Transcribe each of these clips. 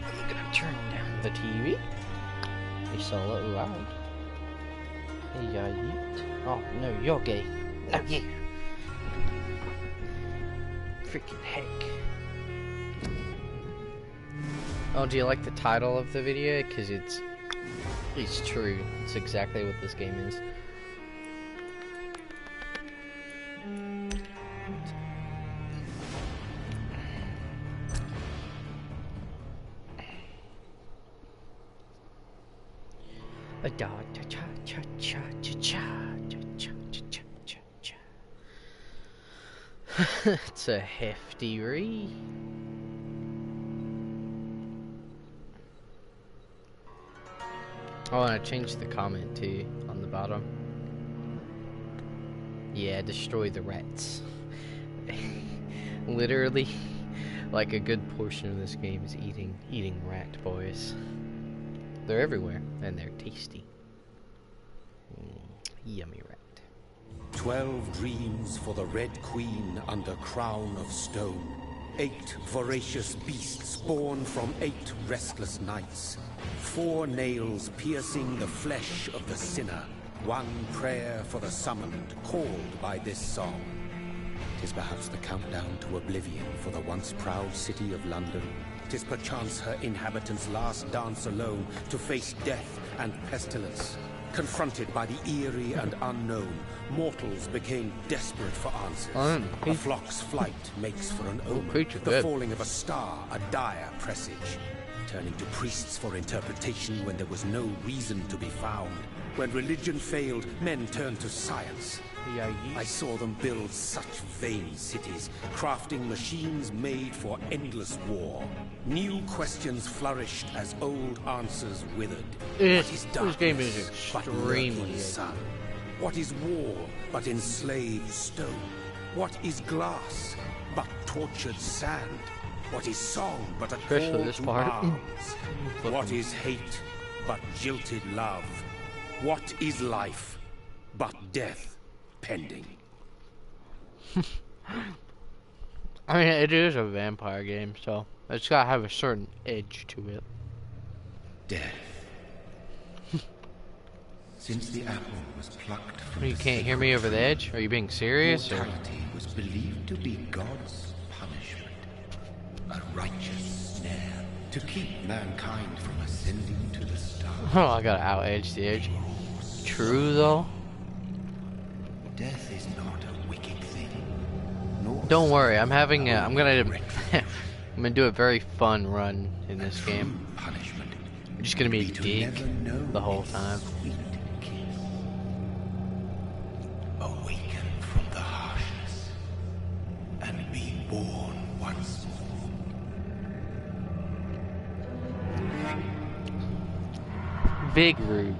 I'm gonna turn down the TV. It's a little loud. Hey, you. Oh, no, you're gay. No, you. Freaking heck. Oh, do you like the title of the video? Because it's true. It's exactly what this game is. A dog, cha cha cha cha cha cha cha cha cha cha. It's a hefty read. I want to change the comment too on the bottom. Yeah, destroy the rats. Literally, like a good portion of this game is eating rat boys. They're everywhere, and they're tasty. Yummy rat. 12 dreams for the Red Queen under crown of stone. 8 voracious beasts born from 8 restless nights. 4 nails piercing the flesh of the sinner. 1 prayer for the summoned, called by this song. 'Tis perhaps the countdown to oblivion for the once proud city of London. 'Tis perchance her inhabitants' last dance alone to face death and pestilence. Confronted by the eerie and unknown, mortals became desperate for answers. A flock's flight makes for an omen. The falling of a star, a dire presage. Turning to priests for interpretation when there was no reason to be found. When religion failed, men turned to science. I saw them build such vain cities, crafting machines made for endless war. New questions flourished as old answers withered. What is darkness? This game is extremely sun? What is war but enslaved stone? What is glass but tortured sand? What is song but a call to arms? What is hate but jilted love? What is life but death pending? I mean, it is a vampire game, so it's gotta have a certain edge to it. Death. Since the apple was plucked from You can't hear me over the edge? Are you being serious? Mortality was believed to be God's punishment. A righteous snare to keep mankind from ascending to the stars. Oh, I gotta out-edge the edge. True, though. Death is not a wicked thing. Don't worry, I'm having I'm gonna do a very fun run in this game. Punishment. I'm just gonna be a dig the whole time. Awaken from the harshness and be born once more. Big Rube.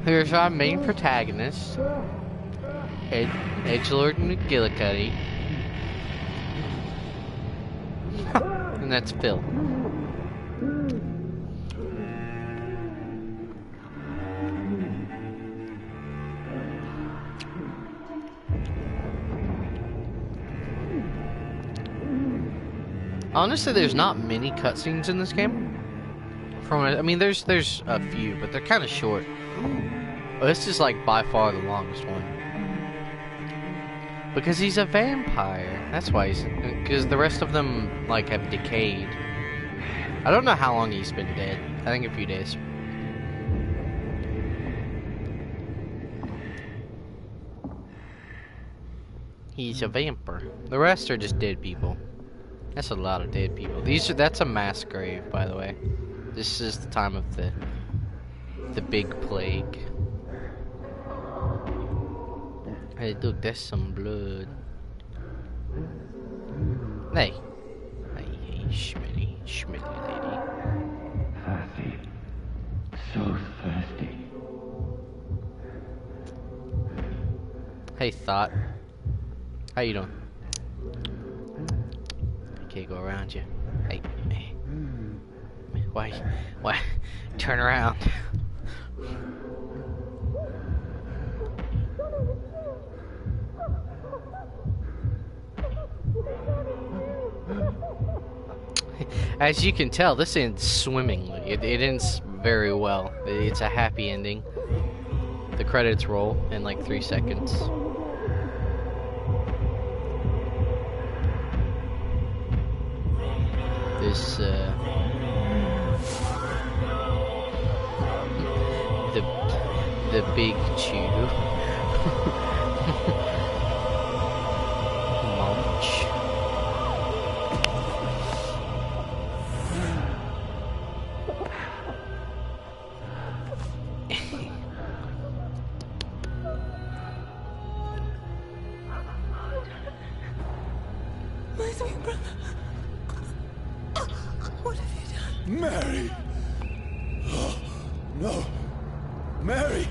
Here's our main protagonist, Edgelord McGillicuddy. And that's Phil. Honestly, there's not many cutscenes in this game. I mean, there's a few, but they're kind of short. Well, this is like by far the longest one. Because he's a vampire. That's why because the rest of them like have decayed. I don't know how long he's been dead. I think a few days. He's a vampire. The rest are just dead people. That's a lot of dead people. That's a mass grave, by the way. This is the time of the big plague. Hey, look, there's some blood. Hey, Schmitty lady. Thirsty, so thirsty. Hey, Thought. How you doing? I can't go around you. Hey. Why? Turn around. As you can tell, this ends swimmingly. It ends very well. It's a happy ending. The credits roll in like 3 seconds. This, the big chew. Munch. My sweet brother. What have you done? Mary! No! Mary!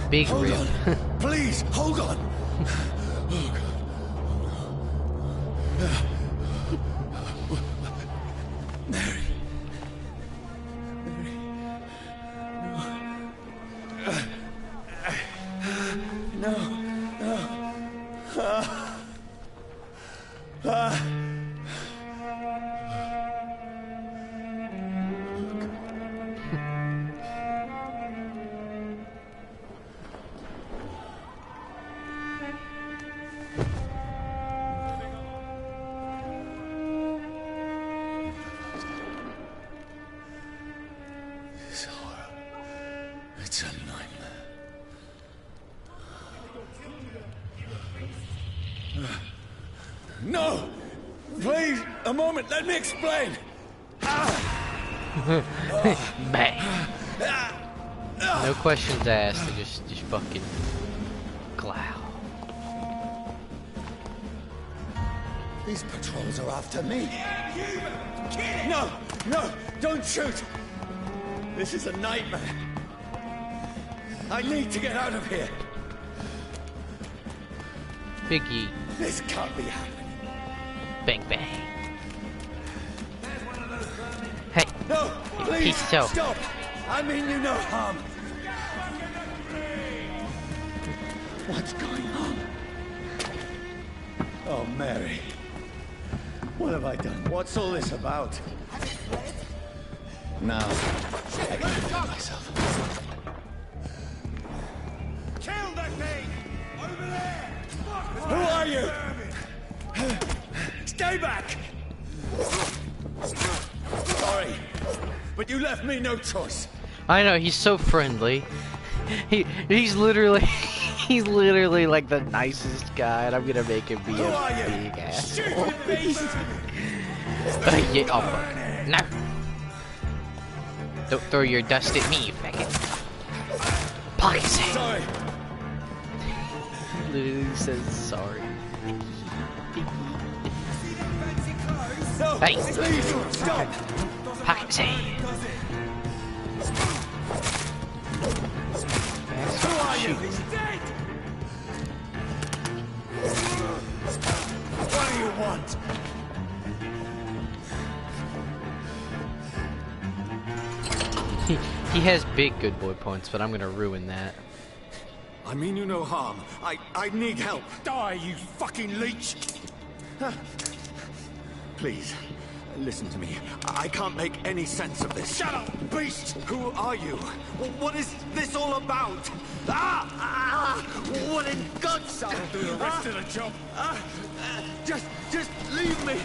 Big Hold rib. on! Please, hold on! Oh, God. Mary. Mary. No. No. This horror. It's a nightmare. No! Please, a moment, let me explain! Bang. No questions asked, they just fucking glow. These patrols are after me. No! No! Don't shoot! This is a nightmare. I need to get out of here. Big yeet. This can't be happening. Bang bang. Hey, No! Please, Peace out. stop! I mean you no harm. What's going on? Oh, Mary. What have I done? What's all this about? Now, I can defend myself. Kill that thing! Over there! Who are you? Stay back! Sorry, but you left me no choice. I know, he's so friendly. He's literally he's literally like the nicest guy, and I'm gonna make him be Who a are you? big asshole. Stupid beast! Yeah, oh, fuck. No. Don't throw your dust at me, you faggot. Pocket save. Sorry. Literally says sorry. No, Hey. please, stop! Pocket save. Who are you? What do you want? He has big good boy points, but I'm gonna ruin that. I mean you no harm. I need help. Die, you fucking leech! Please, listen to me. I can't make any sense of this. Shut up, beast! Who are you? What is this all about? What in God's name? I'll do the rest of the job. Just leave me.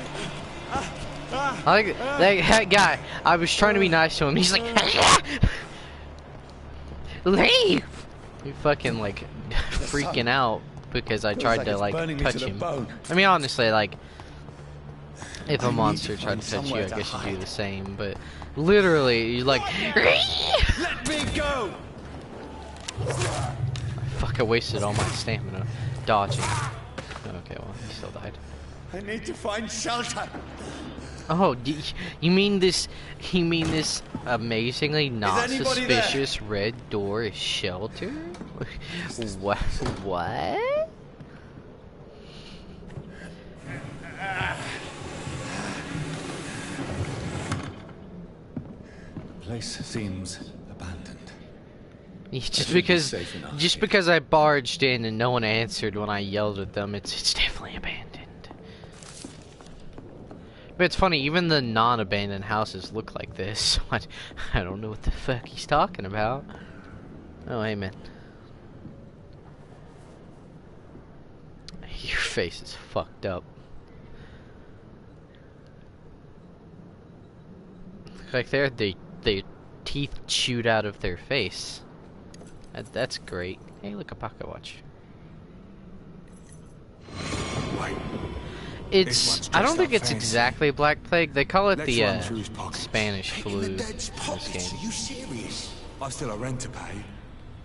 I like that guy. I was trying to be nice to him. He's like, leave. He fucking like freaking out because I tried to like touch him. I mean, honestly, like if a monster tried to touch you, I guess you'd do the same. But literally, you're like, Let me go. fuck! I wasted all my stamina dodging. Okay, well, he still died. I need to find shelter. Oh, you mean this? You mean this amazingly not anybody suspicious red door is shelter? What? What? The place seems abandoned. Just because I barged in and no one answered when I yelled at them, it's definitely abandoned. But it's funny, even the non-abandoned houses look like this. I don't know what the fuck he's talking about. Oh, hey man. Your face is fucked up. Like their teeth shoot out of their face. That's great. Hey, look, a pocket watch. Wait. It's. I don't think it's fancy. exactly Black Plague. They call it Let's the run through his pockets. Spanish flu in The dead's this pockets. game. Are you serious? I've still a rent to pay.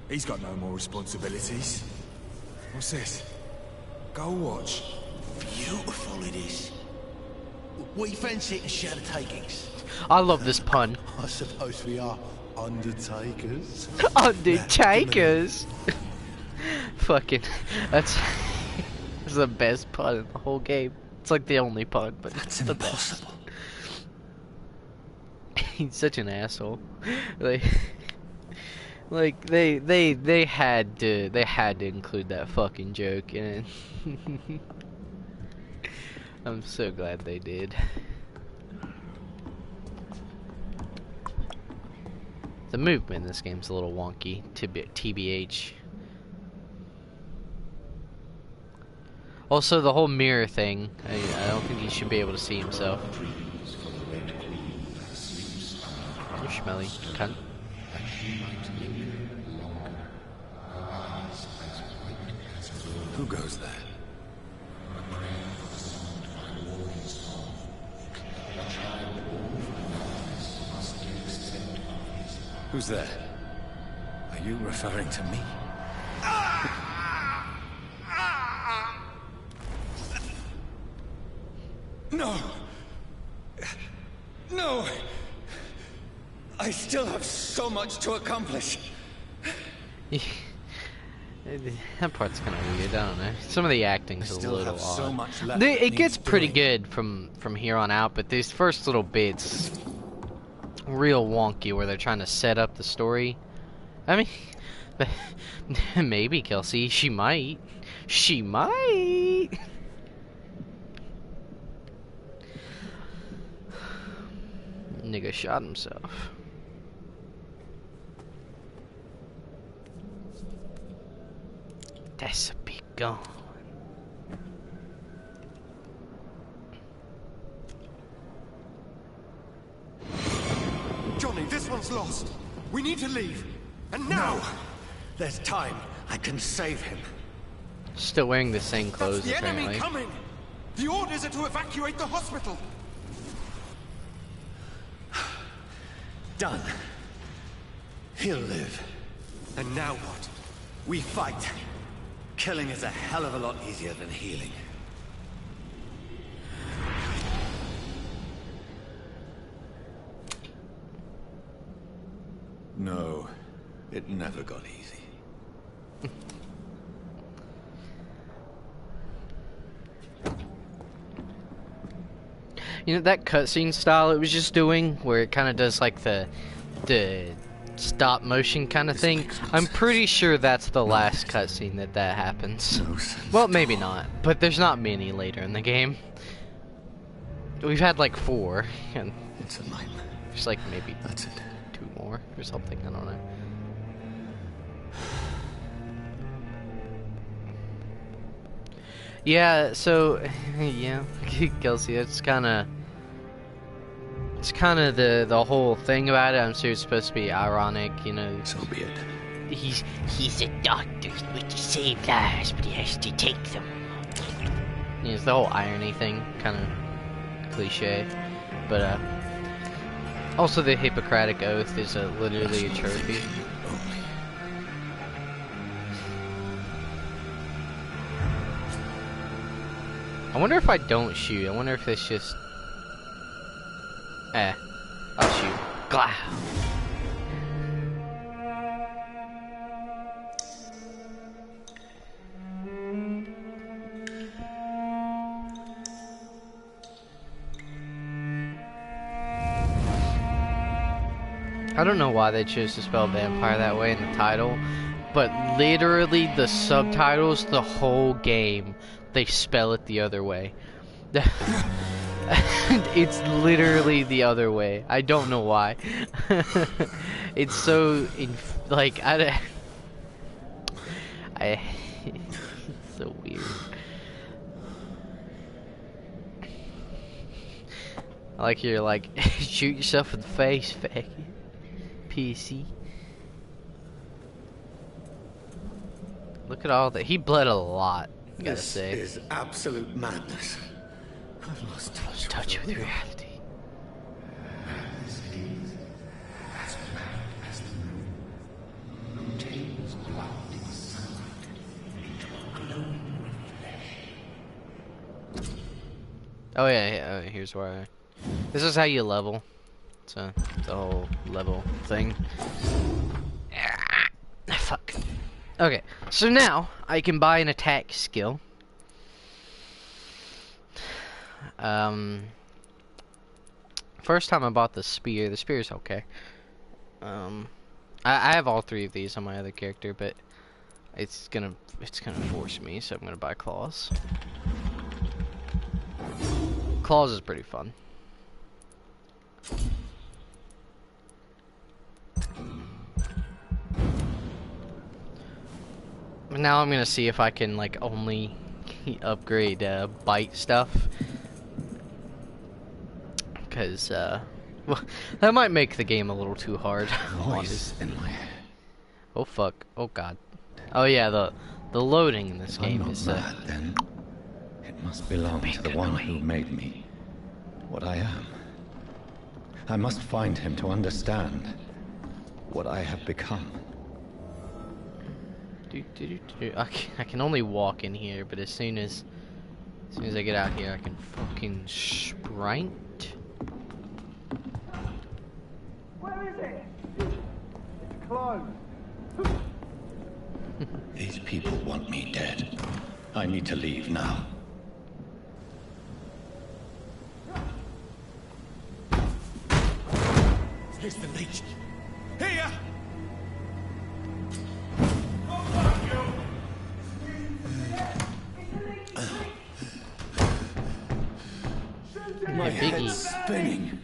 He's got no more responsibilities. What's this? Go watch. Beautiful it is. We fancy it and share the takings. I love this pun. I suppose we are undertakers. Undertakers. Fucking. That's the best pun in the whole game. It's like the only pun, but That's it's the best. impossible. He's such an asshole. Like they had to include that fucking joke in it. I'm so glad they did. The movement in this game's a little wonky, TBH. Also, the whole mirror thing, I don't think he should be able to see himself. You're smelly, cunt. Who goes there? Who's there? Are you referring to me? No! No! I still have so much to accomplish. That part's kind of weird. I don't know. Some of the acting's a still little have odd. so much left It that gets needs pretty doing. good from here on out, but these first little bits, real wonky, where they're trying to set up the story. I mean, maybe Kelsey. She might. She might. Nigga shot himself. That's a big gun. Johnny, this one's lost. We need to leave. And now! No. There's time. I can save him. Still wearing the same clothes, That's the apparently. enemy coming! The orders are to evacuate the hospital! Done. He'll live. And now what? We fight. Killing is a hell of a lot easier than healing. No, it never got easy. You know that cutscene style it was just doing, where it kind of does like the stop motion kind of thing. I'm pretty sure that's the last cutscene that happens. Well, maybe not, but there's not many later in the game. We've had like 4, and It's a nightmare. there's like maybe That's it. 2 more or something. I don't know. Yeah, so yeah, Kelsey, it's kind of the whole thing about it. I'm sure it's supposed to be ironic, you know. So be it. He's a doctor which to save lives, but he has to take them. You know, it's the whole irony thing, kind of cliche, but also the Hippocratic Oath is literally a trophy. I wonder if I don't shoot. I wonder if it's just... I'll shoot. Glah! I don't know why they chose to spell vampire that way in the title, but literally the subtitles, the whole game, they spell it the other way. It's literally the other way. I don't know why. It's so like I it's so weird. Like you're like shoot yourself in the face, faggot. PC. Look at all that. He bled a lot, I gotta say. This is absolute madness. I've lost touch With reality. Oh yeah, here's where this is how you level. It's a whole level thing. Fuck. Okay, so now I can buy an attack skill. First time I bought the spear. The spear's okay. I have all three of these on my other character, but it's gonna force me, so I'm gonna buy claws. Claws is pretty fun. Now I'm gonna see if I can like only upgrade bite stuff, because well, that might make the game a little too hard. Voice in my head. Oh fuck! Oh god! Oh yeah, the loading in this game is. Mad, then it must belong to the one who made me what I am. I must find him to understand what I have become. I can only walk in here, but as soon as I get out here, I can fucking sprint. Where is it? It's closed. These people want me dead. I need to leave now. Here's the leech. Here! My biggie. head's spinning.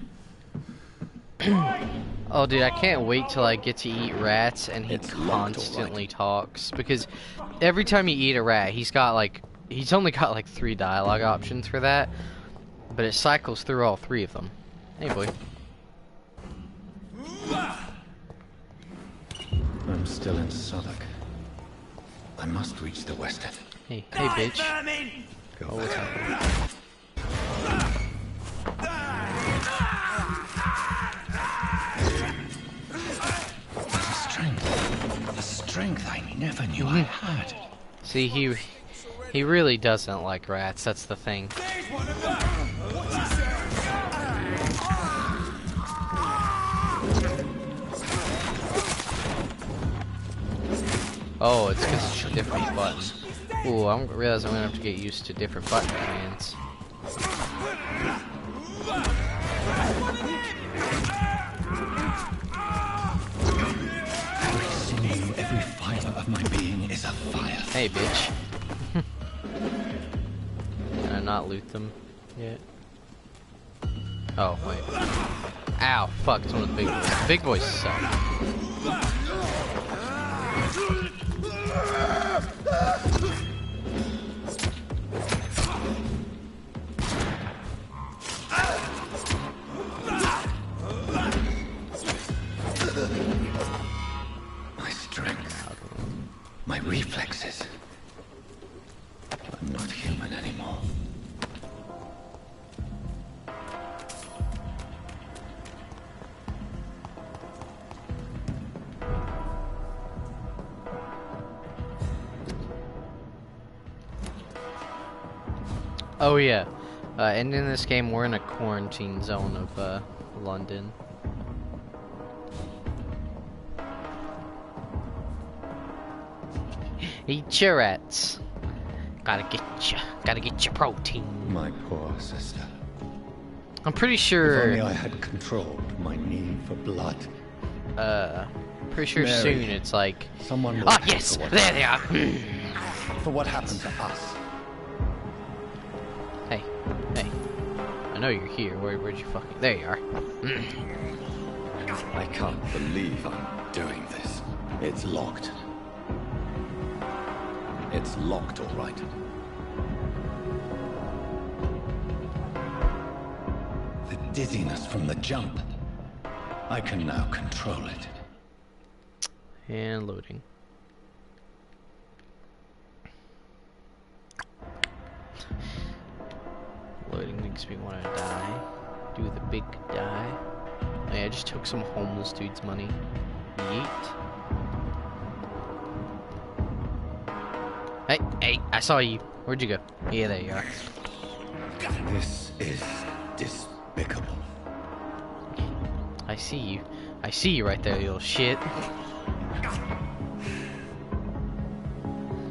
Oh, dude, I can't wait till I get to eat rats and he It's locked, constantly talks. Because every time you eat a rat, he's only got like 3 dialogue options for that. But it cycles through all 3 of them. Hey, boy. I'm still in Southwark. I must reach the west end. Hey, bitch. Go Oh, what's back. happening? The strength I never knew I had. See, he really doesn't like rats. That's the thing. Oh, it's because it's a different button. Ooh, I realize I'm gonna have to get used to different button commands. Every sinew, every fiber of my being is a fire. Hey, bitch. Can I not loot them yet? Oh, wait. Ow, fuck, it's one of the big boys. The big boys suck. My strength, my reflexes. I'm not human anymore. Oh yeah, and in this game we're in a quarantine zone of London. Eat your rats. Gotta get your protein. My poor sister. I'm pretty If sure. only I had controlled my need for blood. Pretty sure Mary, soon it's like. Someone will Ah, pay yes! for what There they are! for what happened to us. Hey, hey. I know you're here. Where'd you fucking. There you are. I can't believe I'm doing this. It's locked. It's locked, all right. The dizziness from the jump. I can now control it. And loading. Loading makes me want to die. Do the big die. Hey, I just took some homeless dude's money. Yeet. Hey, hey, I saw you. Where'd you go? Yeah, there you are. This is despicable. I see you. I see you right there, you little shit.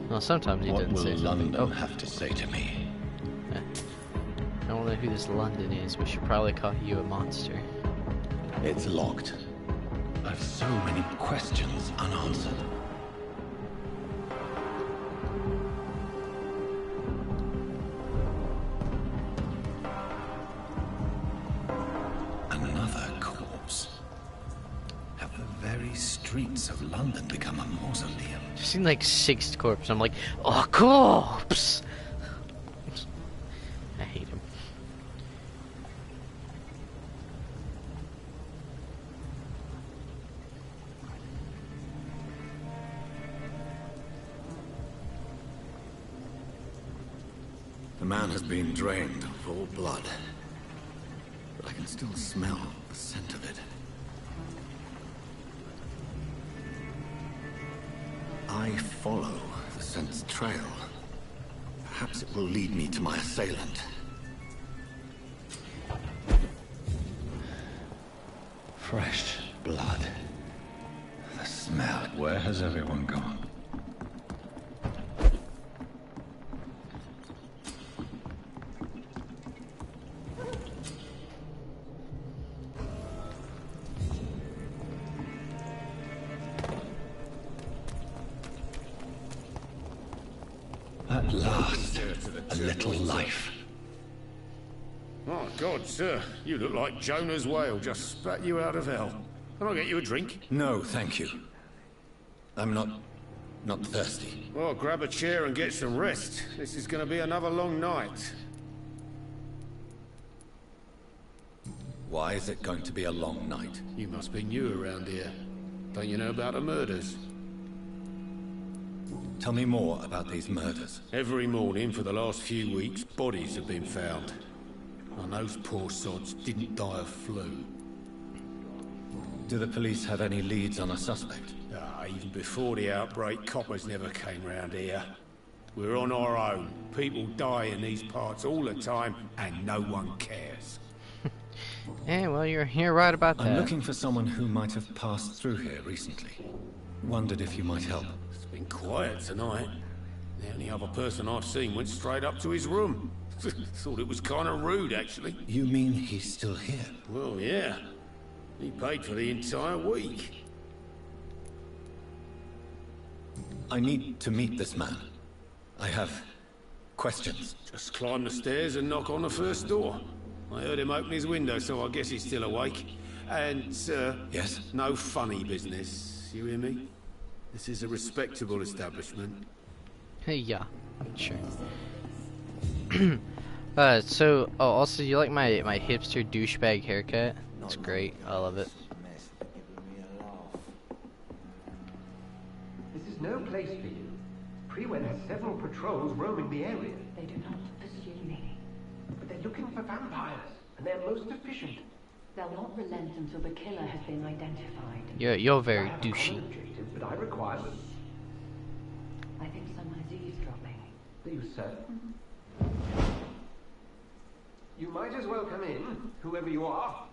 Well, sometimes he What doesn't will say something. London have to say to me? I don't know who this London is. We should probably call you a monster. It's locked. I've so many questions unanswered. Another corpse. Have the very streets of London become a mausoleum? I've seen like 6 corpses. I'm like, oh, corpse! I hate him. The man has been drained of all blood. But I can still smell the scent of it. I follow the scent's trail. Perhaps it will lead me to my assailant. Fresh blood. The smell. Where has everyone gone? At last, a little life. My God, sir, you look like Jonah's whale just spat you out of hell. Can I get you a drink? No, thank you. I'm not thirsty. Well, grab a chair and get some rest. This is going to be another long night. Why is it going to be a long night? You must be new around here. Don't you know about the murders? Tell me more about these murders. Every morning for the last few weeks, bodies have been found. And those poor sods didn't die of flu. Do the police have any leads on a suspect? Even before the outbreak, coppers never came round here. We're on our own. People die in these parts all the time, and no one cares. Yeah, well, you're right about that. I'm looking for someone who might have passed through here recently. Wondered if you might help. It's been quiet tonight. The only other person I've seen went straight up to his room. Thought it was kind of rude, actually. You mean he's still here? Well, yeah. He paid for the entire week. I need to meet this man. I have questions. Just climb the stairs and knock on the first door. I heard him open his window, so I guess he's still awake. And, Yes? no funny business. You hear me? This is a respectable establishment. Hey, yeah, sure. Also, you like my hipster douchebag haircut? It's great. I love it. This is no place for you. Prewen has several patrols roaming the area. They do not pursue me. But they're looking for vampires, and they're most efficient. They'll not relent until the killer has been identified. You're very I have douchey. objectives, but I require them. I think someone is eavesdropping. Do you, sir? You might as well come in, whoever you are.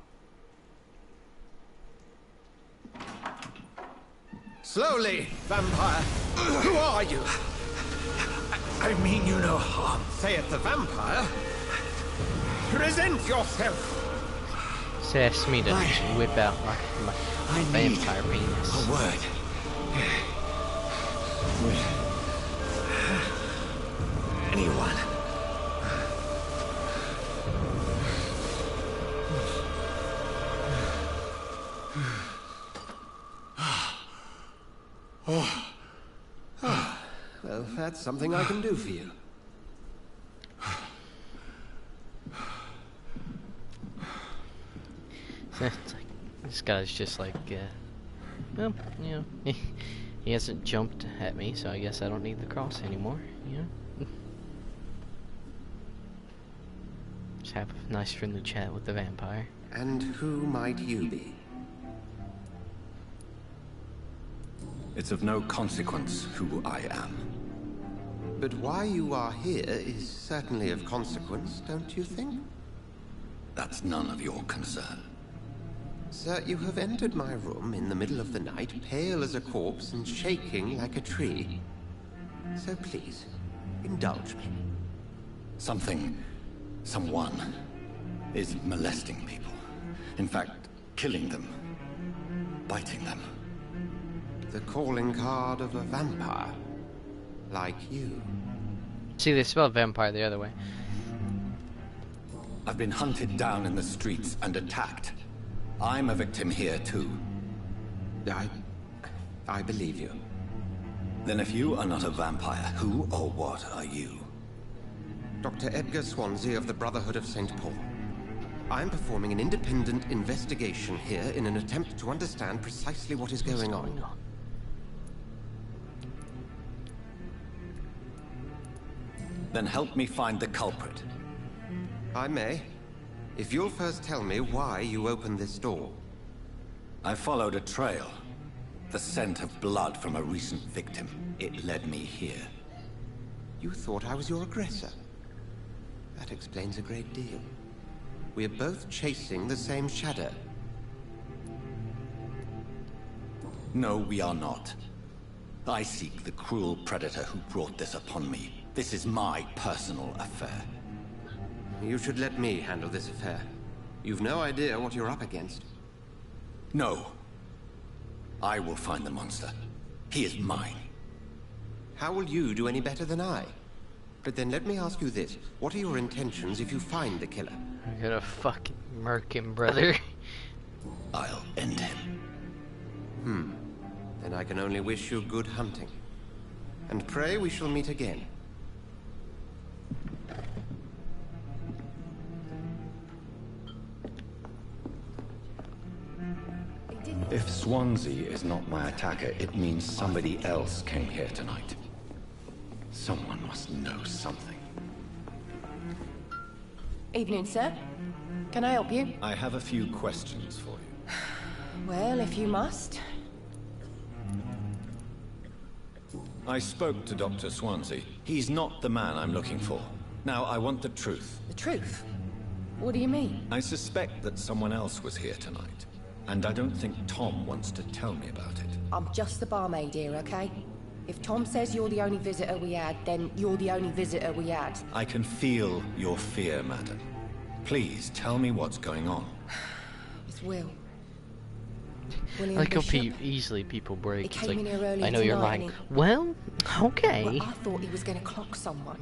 Slowly, vampire! Who are you? I mean you no harm. Say it, the vampire! Present yourself! Just asked me to whip out my vampire penis. A word. With anyone. Well, that's something I can do for you. It's like, this guy's just like, well, you know, he hasn't jumped at me, so I guess I don't need the cross anymore, you know? Just have a nice friendly chat with the vampire. And who might you be? It's of no consequence who I am. But why you are here is certainly of consequence, don't you think? That's none of your concern. Sir, you have entered my room in the middle of the night, pale as a corpse and shaking like a tree. So please, indulge me. Someone is molesting people. In fact, killing them. Biting them. The calling card of a vampire. Like you. See, they spell vampire the other way. I've been hunted down in the streets and attacked. I'm a victim here, too. I believe you. Then if you are not a vampire, who or what are you? Dr. Edgar Swansea of the Brotherhood of St. Paul. I'm performing an independent investigation here in an attempt to understand precisely what is going on. Then help me find the culprit. I may. If you'll first tell me why you opened this door. I followed a trail. The scent of blood from a recent victim. It led me here. You thought I was your aggressor. That explains a great deal. We're both chasing the same shadow. No, we are not. I seek the cruel predator who brought this upon me. This is my personal affair. You should let me handle this affair. You've no idea what you're up against. No. I will find the monster. He is mine. How will you do any better than I? But then let me ask you this. What are your intentions if you find the killer? I'm gonna fucking murk him, brother. I'll end him. Then I can only wish you good hunting. And pray we shall meet again. If Swansea is not my attacker, it means somebody else came here tonight. Someone must know something. Evening, sir. Can I help you? I have a few questions for you. Well, if you must. I spoke to Dr. Swansea. He's not the man I'm looking for. Now, I want the truth. The truth? What do you mean? I suspect that someone else was here tonight. And I don't think Tom wants to tell me about it. I'm just the barmaid here, okay? If Tom says you're the only visitor we had, then you're the only visitor we had. I can feel your fear, madam. Please, tell me what's going on. It's Will. William Like how Bishop. easily people break. He It's came like, in here earlier I know you're tonight like, and well, okay. Well, I thought he was going to clock someone.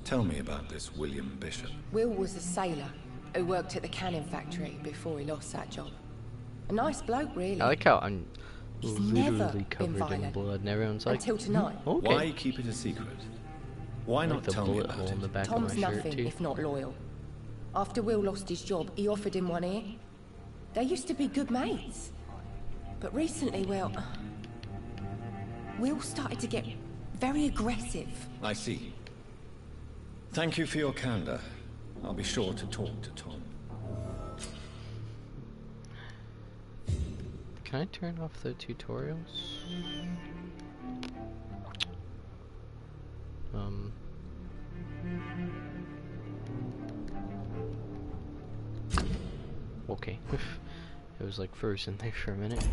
Tell me about this William Bishop. Will was a sailor who worked at the cannon factory before he lost that job. A nice bloke, really. I like how I'm He's never literally been covered in violent. blood, and everyone's like, Until tonight. okay. Why keep it a secret? Why Like not the tell me bullet about hole in the it? back Tom's of my shirt nothing too. if not loyal. After Will lost his job, he offered him one ear. They used to be good mates. But recently, well, Will started to get very aggressive. I see. Thank you for your candor. I'll be sure to talk to Tom. Can I turn off the tutorials? Okay. It was like frozen there for a minute.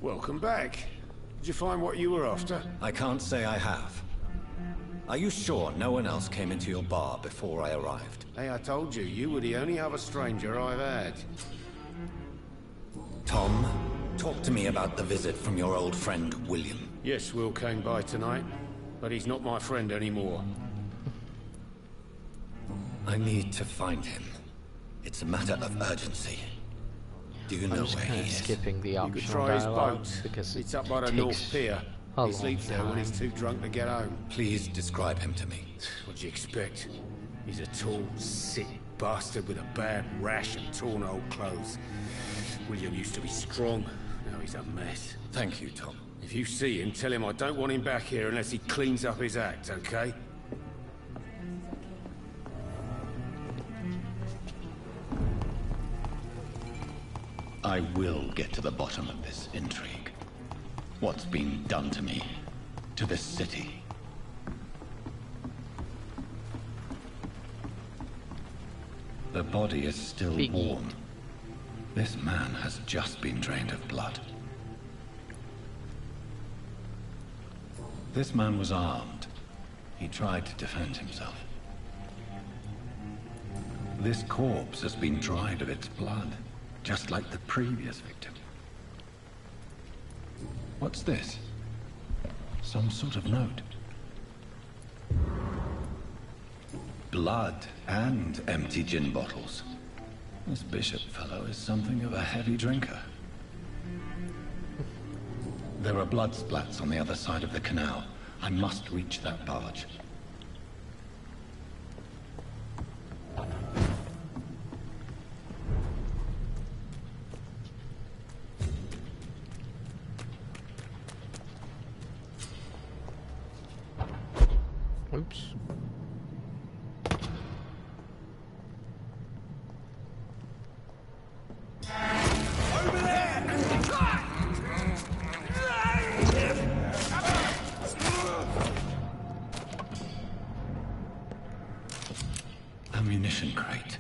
Welcome back. Did you find what you were after? I can't say I have. Are you sure no one else came into your bar before I arrived? Hey, I told you, you were the only other stranger I've had. Tom, talk to me about the visit from your old friend, William. Yes, Will came by tonight, but he's not my friend anymore. I need to find him. It's a matter of urgency. Do you know where he is? Skipping the You optional could try his dialogue boat. because It's up by the North Pier. a He sleeps long there when he's time. too drunk to get home. Please describe him to me. What'd you expect? He's a tall, sick bastard with a bad rash and torn old clothes. William used to be strong. Now he's a mess. Thank you, Tom. If you see him, tell him I don't want him back here unless he cleans up his act, okay? I will get to the bottom of this intrigue. What's been done to me, to this city. The body is still warm. This man has just been drained of blood. This man was armed. He tried to defend himself. This corpse has been dried of its blood, just like the previous victim. What's this? Some sort of note. Blood and empty gin bottles. This bishop fellow is something of a heavy drinker. There are blood splats on the other side of the canal. I must reach that barge. Oops. Ammunition crate.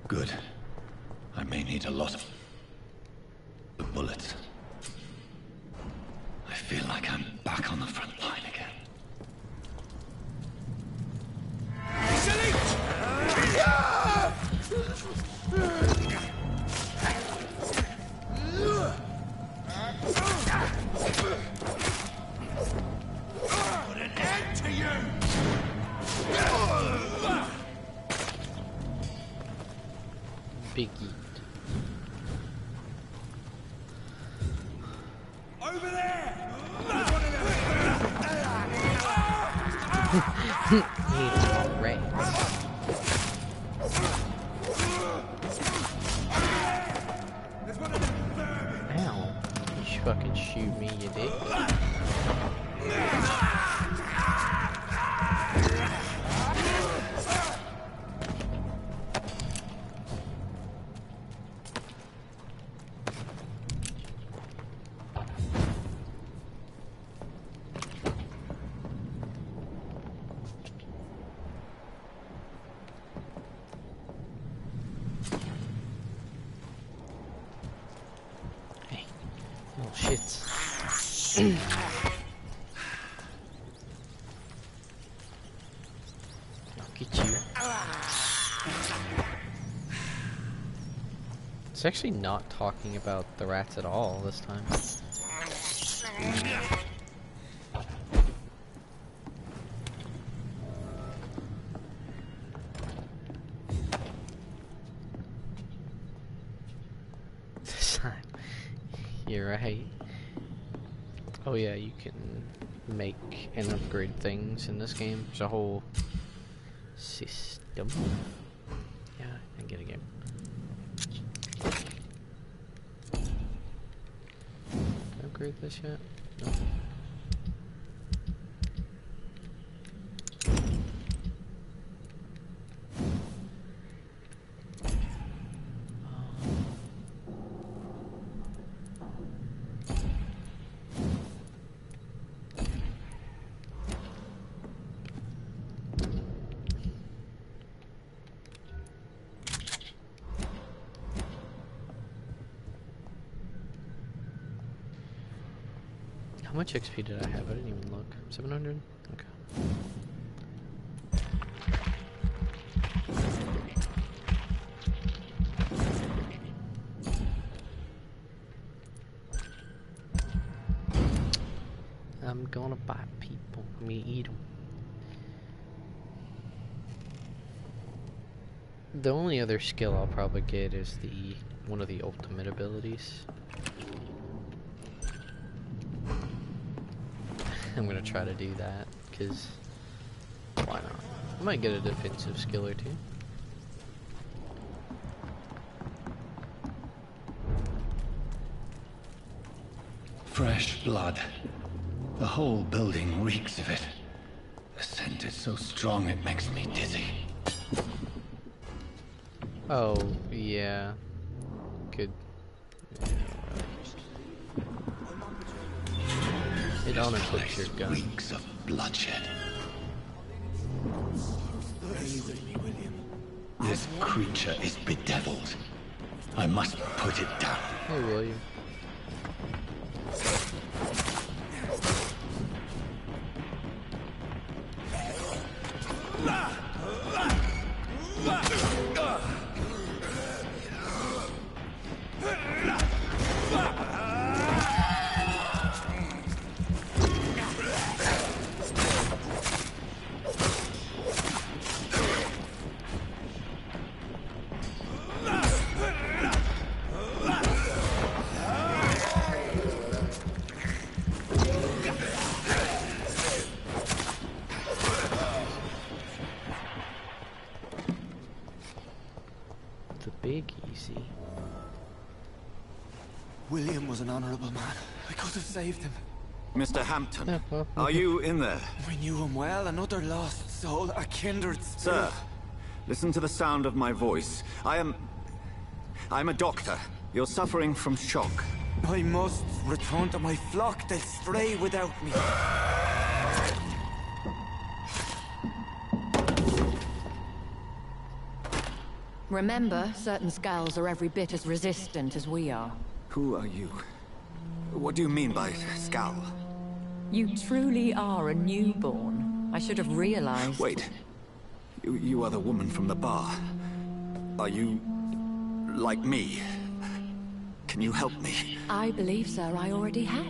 Good. I may need a lot of bullets. I feel like I'm back on the front line again. Put an end to you! Big eat. Over there! Eat all rats. Ow. You fucking shoot me, you dick. Oh shit. I'll get you. It's actually not talking about the rats at all this time. This time. You're right. Oh yeah, you can make and upgrade things in this game. There's a whole system. Yeah, I get a game. Can I upgrade this yet? No. How much XP did I have? I didn't even look. 700? Okay. I'm gonna bite people. Me eat them. The only other skill I'll probably get is one of the ultimate abilities. I'm gonna try to do that, because why not? I might get a defensive skill or two. Fresh blood. The whole building reeks of it. The scent is so strong it makes me dizzy. Oh, yeah. Good. It unequips your gun. Reeks of bloodshed. This creature is bedeviled. I must put it down. Hey, William. Big easy. William was an honorable man. I could have saved him. Mr. Hampton, are you in there? We knew him well, another lost soul, a kindred spirit. Sir, listen to the sound of my voice. I'm a doctor. You're suffering from shock. I must return to my flock. They'll stray without me. Remember, certain skulls are every bit as resistant as we are. Who are you? What do you mean by skull? You truly are a newborn. I should have realized. Wait. You are the woman from the bar. Are you like me? Can you help me? I believe, sir, I already have.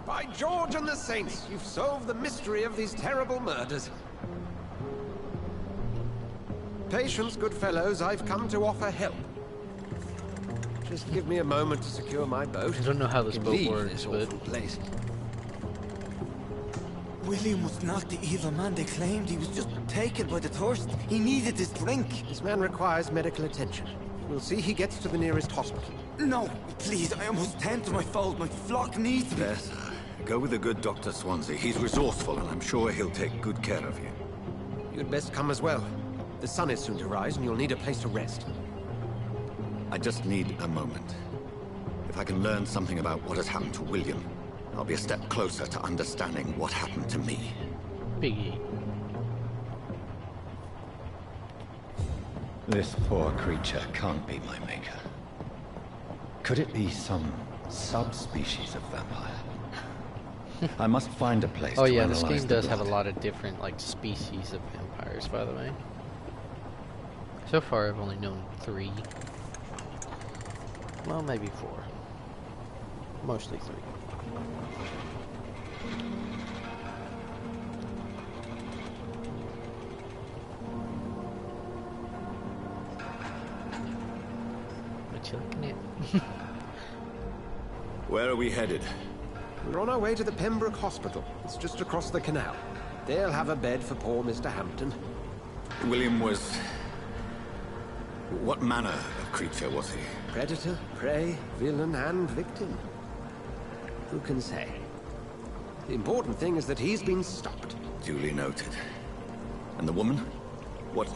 By George and the Saints, you've solved the mystery of these terrible murders. Patience, good fellows, I've come to offer help. Just give me a moment to secure my boat. I don't know how this boat works, but... place. William was not the evil man they claimed. He was just taken by the thirst. He needed this drink. This man requires medical attention. We'll see he gets to the nearest hospital. No, please, I must tend to my fold. My flock needs me. Yes, sir. Go with the good Dr. Swansea. He's resourceful, and I'm sure he'll take good care of you. You'd best come as well. The sun is soon to rise, and you'll need a place to rest. I just need a moment. If I can learn something about what has happened to William, I'll be a step closer to understanding what happened to me. Biggie. This poor creature can't be my maker. Could it be some subspecies of vampire? I must find a place Oh to yeah, analyze this game the does have a blood. lot of different, like, species of vampires, by the way. So far, I've only known 3. Well, maybe 4. Mostly 3. What you looking at? Where are we headed? We're on our way to the Pembroke Hospital. It's just across the canal. They'll have a bed for poor Mr. Hampton. William was... What manner of creature was he? Predator, prey, villain, and victim. Who can say? The important thing is that he's been stopped. Duly noted. And the woman? What...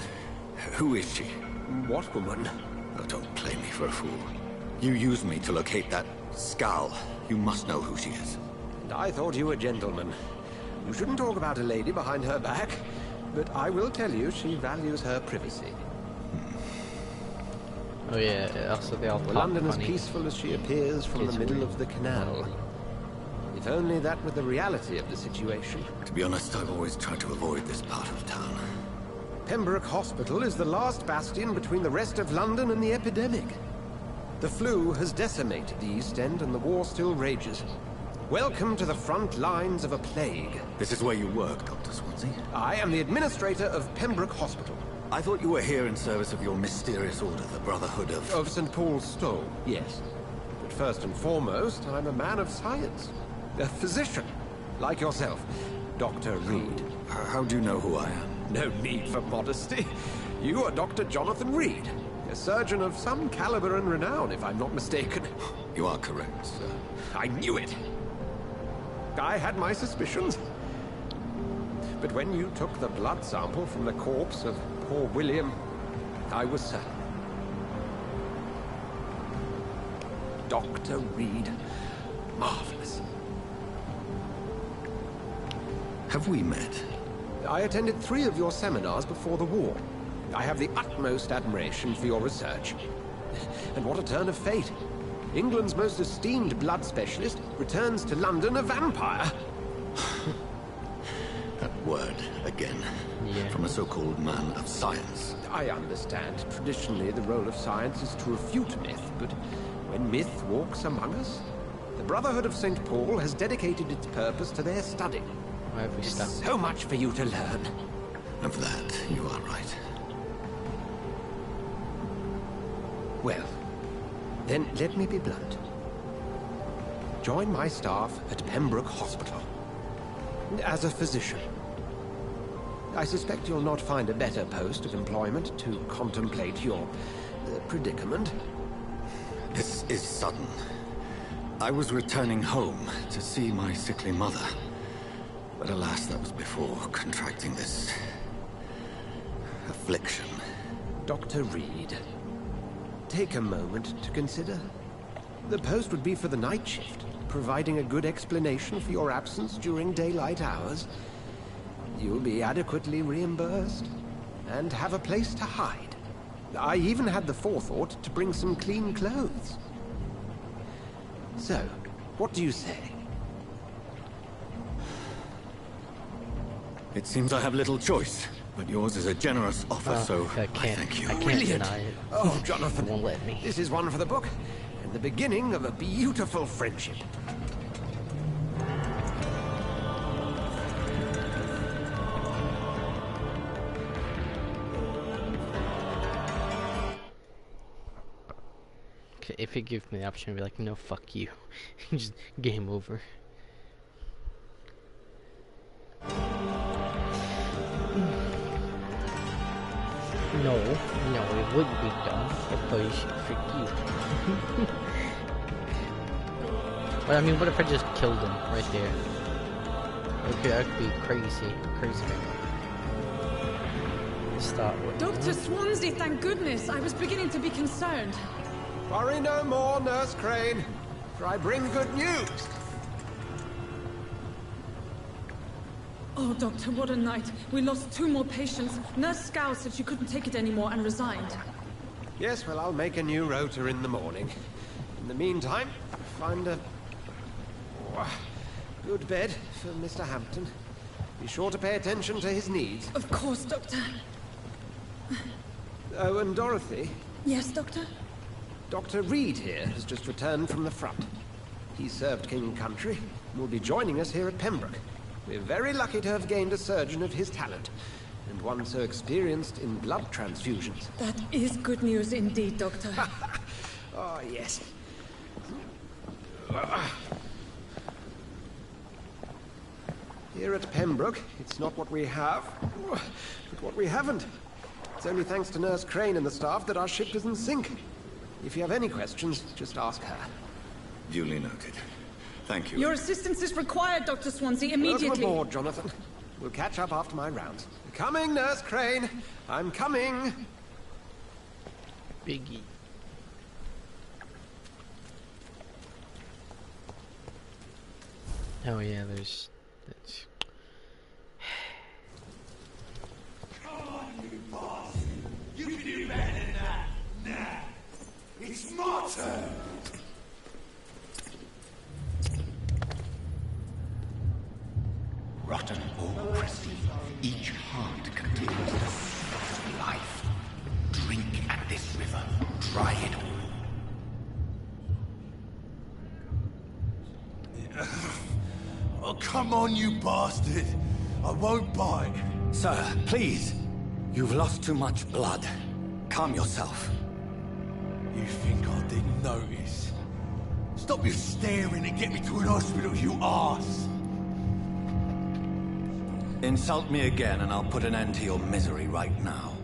Who is she? What woman? Oh, don't play me for a fool. You used me to locate that skull. You must know who she is. And I thought you a gentleman. You shouldn't talk about a lady behind her back, but I will tell you she values her privacy. Oh yeah, also they all talk London as funny. peaceful as she appears from the middle of the canal. If If only that were the reality of the situation. To be honest, I've always tried to avoid this part of town. Pembroke Hospital is the last bastion between the rest of London and the epidemic. The flu has decimated the East End and the war still rages. Welcome to the front lines of a plague. This is where you work, Dr. Swansea? I am the administrator of Pembroke Hospital. I thought you were here in service of your mysterious order, the Brotherhood of... Of St. Paul's Stole, yes. But first and foremost, I'm a man of science. A physician, like yourself, Dr. Reed. How do you know who I am? No need for modesty. You are Dr. Jonathan Reed, a surgeon of some caliber and renown, if I'm not mistaken. You are correct, sir. I knew it! I had my suspicions. But when you took the blood sample from the corpse of poor William, I was certain. Dr. Reed. Marvelous. Have we met? I attended 3 of your seminars before the war. I have the utmost admiration for your research. And what a turn of fate. England's most esteemed blood specialist returns to London a vampire. That word, again. Yeah. From a so-called man of science. I understand. Traditionally, the role of science is to refute myth, but when myth walks among us, the Brotherhood of St. Paul has dedicated its purpose to their study. Why have we stopped? So much for you to learn. Of that, you are right. Well, then let me be blunt. Join my staff at Pembroke Hospital. As a physician. I suspect you'll not find a better post of employment to contemplate your predicament. This is sudden. I was returning home to see my sickly mother. But alas, that was before contracting this... affliction. Dr. Reed, take a moment to consider. The post would be for the night shift, providing a good explanation for your absence during daylight hours. You'll be adequately reimbursed, and have a place to hide. I even had the forethought to bring some clean clothes. So, what do you say? It seems I have little choice, but yours is a generous offer, so I thank you. I can't Brilliant. deny it. Oh, Jonathan, It won't let me. This is one for the book, and the beginning of a beautiful friendship. Okay, if it gives me the option, I'd be like, no, fuck you. Just game over. No, it wouldn't be dumb if I freak you. But I mean, what if I just killed him right there? Okay, that could be crazy. Start with Dr. Swansea, thank goodness. I was beginning to be concerned. Worry no more, Nurse Crane, for I bring good news. Oh, Doctor, what a night. We lost 2 more patients. Nurse Scow said she couldn't take it anymore and resigned. Yes, well, I'll make a new rota in the morning. In the meantime, find a good bed for Mr. Hampton. Be sure to pay attention to his needs. Of course, Doctor. Oh, and Dorothy? Yes, Doctor? Dr. Reed here has just returned from the front. He served King and Country and will be joining us here at Pembroke. We're very lucky to have gained a surgeon of his talent, and one so experienced in blood transfusions. That is good news indeed, Doctor. Oh, yes. Here at Pembroke, it's not what we have, but what we haven't. It's only thanks to Nurse Crane and the staff that our ship doesn't sink. If you have any questions, just ask her. Duly noted. Thank you. Your assistance is required, Dr. Swansea, immediately. Welcome aboard, Jonathan. We'll catch up after my rounds. Coming, Nurse Crane. I'm coming. Biggie. Oh yeah, there's... That's... Come on, you boss. You can do better than that. Nah. It's my turn. rotten or pristine, each heart contains the seeds of life. Drink at this river, dry it all. Oh, come on, you bastard! I won't bite. Sir, please. You've lost too much blood. Calm yourself. You think I didn't notice? Stop your staring and get me to an hospital, you arse! Insult me again and I'll put an end to your misery right now.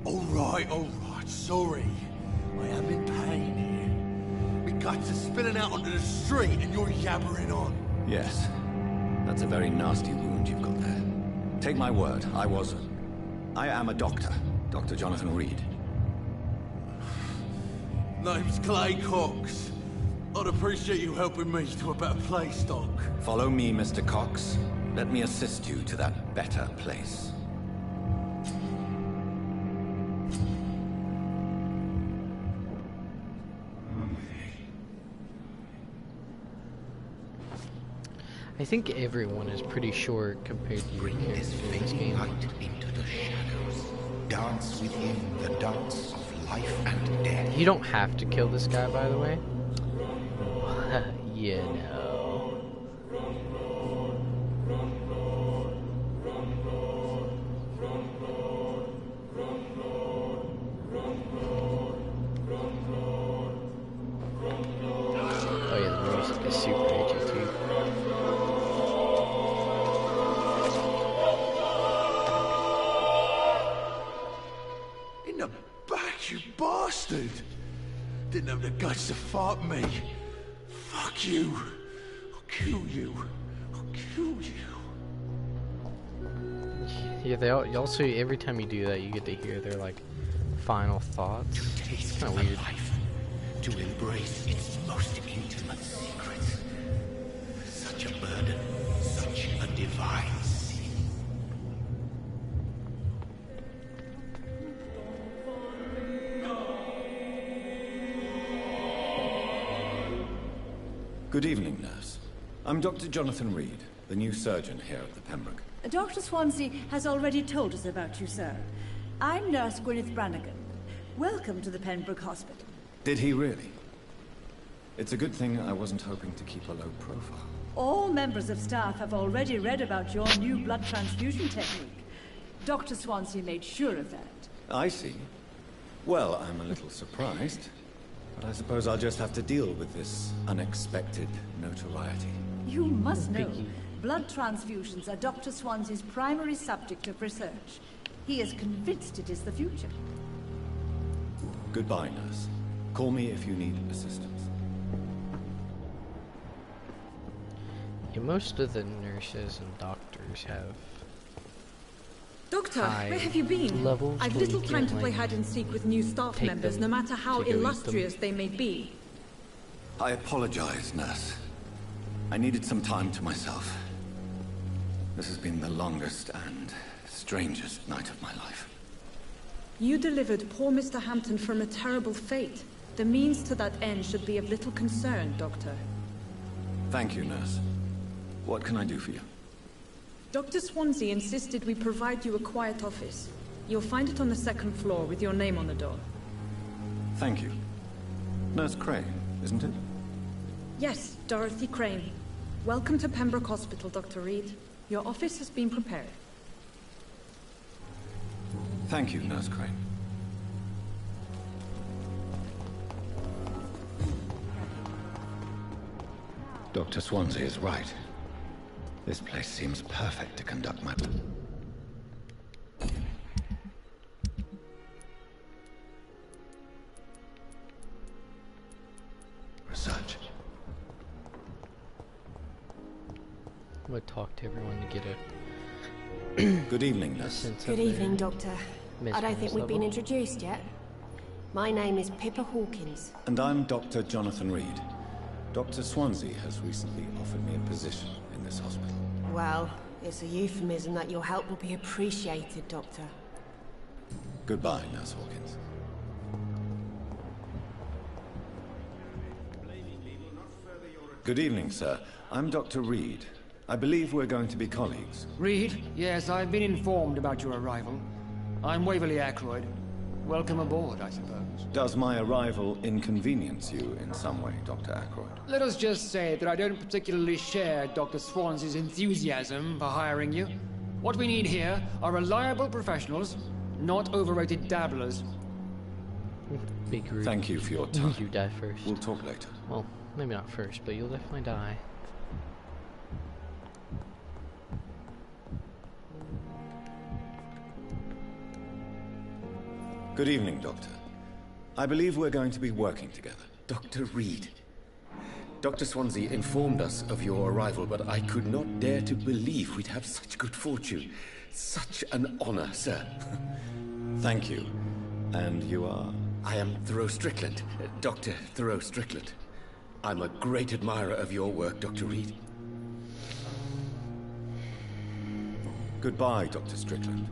Alright, sorry. I am in pain here. My guts are spilling out onto the street and you're yabbering on. Yes. That's a very nasty wound you've got there. Take my word, I am a doctor. Dr. Jonathan Reed. Name's Clay Cox. I'd appreciate you helping me to a better place, Doc. Follow me, Mr. Cox. Let me assist you to that better place. I think everyone is pretty short compared to your characters in this game. Light into the shadows. Dance with him the dance of life and death. You don't have to kill this guy, by the way. You know. Oh yeah, the music is super edgy too. In the back, you bastard! Didn't have the guts to fight me. Fuck you. I'll kill you. I'll kill you. Yeah, they also, every time you do that, you get to hear their like final thoughts. It's kind of weird. Life, to embrace its most intimate secrets. Such a burden, such a divine sin. Good evening, nurse. I'm Dr. Jonathan Reed, the new surgeon here at the Pembroke. Dr. Swansea has already told us about you, sir. I'm Nurse Gwyneth Brannigan. Welcome to the Pembroke Hospital. Did he really? It's a good thing I wasn't hoping to keep a low profile. All members of staff have already read about your new blood transfusion technique. Dr. Swansea made sure of that. I see. Well, I'm a little surprised, but I suppose I'll just have to deal with this unexpected notoriety. You must know, blood transfusions are Dr. Swansea's primary subject of research. He is convinced it is the future. Goodbye, nurse. Call me if you need assistance. Yeah, most of the nurses and doctors have Doctor, where have you been? I've little time to play hide and seek with new staff members, no matter how illustrious they may be. I apologize, nurse. I needed some time to myself. This has been the longest and strangest night of my life. You delivered poor Mr. Hampton from a terrible fate. The means to that end should be of little concern, Doctor. Thank you, nurse. What can I do for you? Dr. Swansea insisted we provide you a quiet office. You'll find it on the second floor with your name on the door. Thank you. Nurse Crane, isn't it? Yes, Dorothy Crane. Welcome to Pembroke Hospital, Dr. Reed. Your office has been prepared. Thank you, Nurse Crane. Dr. Swansea is right. This place seems perfect to conduct my research. I'm gonna talk to everyone to get a Good evening, nurse. Good evening, Doctor. I don't think we've been level. introduced yet. My name is Pippa Hawkins. And I'm Dr. Jonathan Reed. Dr. Swansea has recently offered me a position in this hospital. Well, it's a euphemism that your help will be appreciated, Doctor. Goodbye, Nurse Hawkins. Good evening, sir. I'm Dr. Reed. I believe we're going to be colleagues. Reed, yes, I've been informed about your arrival. I'm Waverly Ackroyd. Welcome aboard, I suppose. Does my arrival inconvenience you in some way, Dr. Ackroyd? Let us just say that I don't particularly share Dr. Swans's enthusiasm for hiring you. What we need here are reliable professionals, not overrated dabblers. Big group. Thank you for your time. You die first. We'll talk later. Well, maybe not first, but you'll definitely die. Good evening, Doctor. I believe we're going to be working together. Dr. Reed. Dr. Swansea informed us of your arrival, but I could not dare to believe we'd have such good fortune. Such an honor, sir. Thank you. And you are? I am Thoreau Strickland, Dr. Thoreau Strickland. I'm a great admirer of your work, Dr. Reed. Goodbye, Dr. Strickland.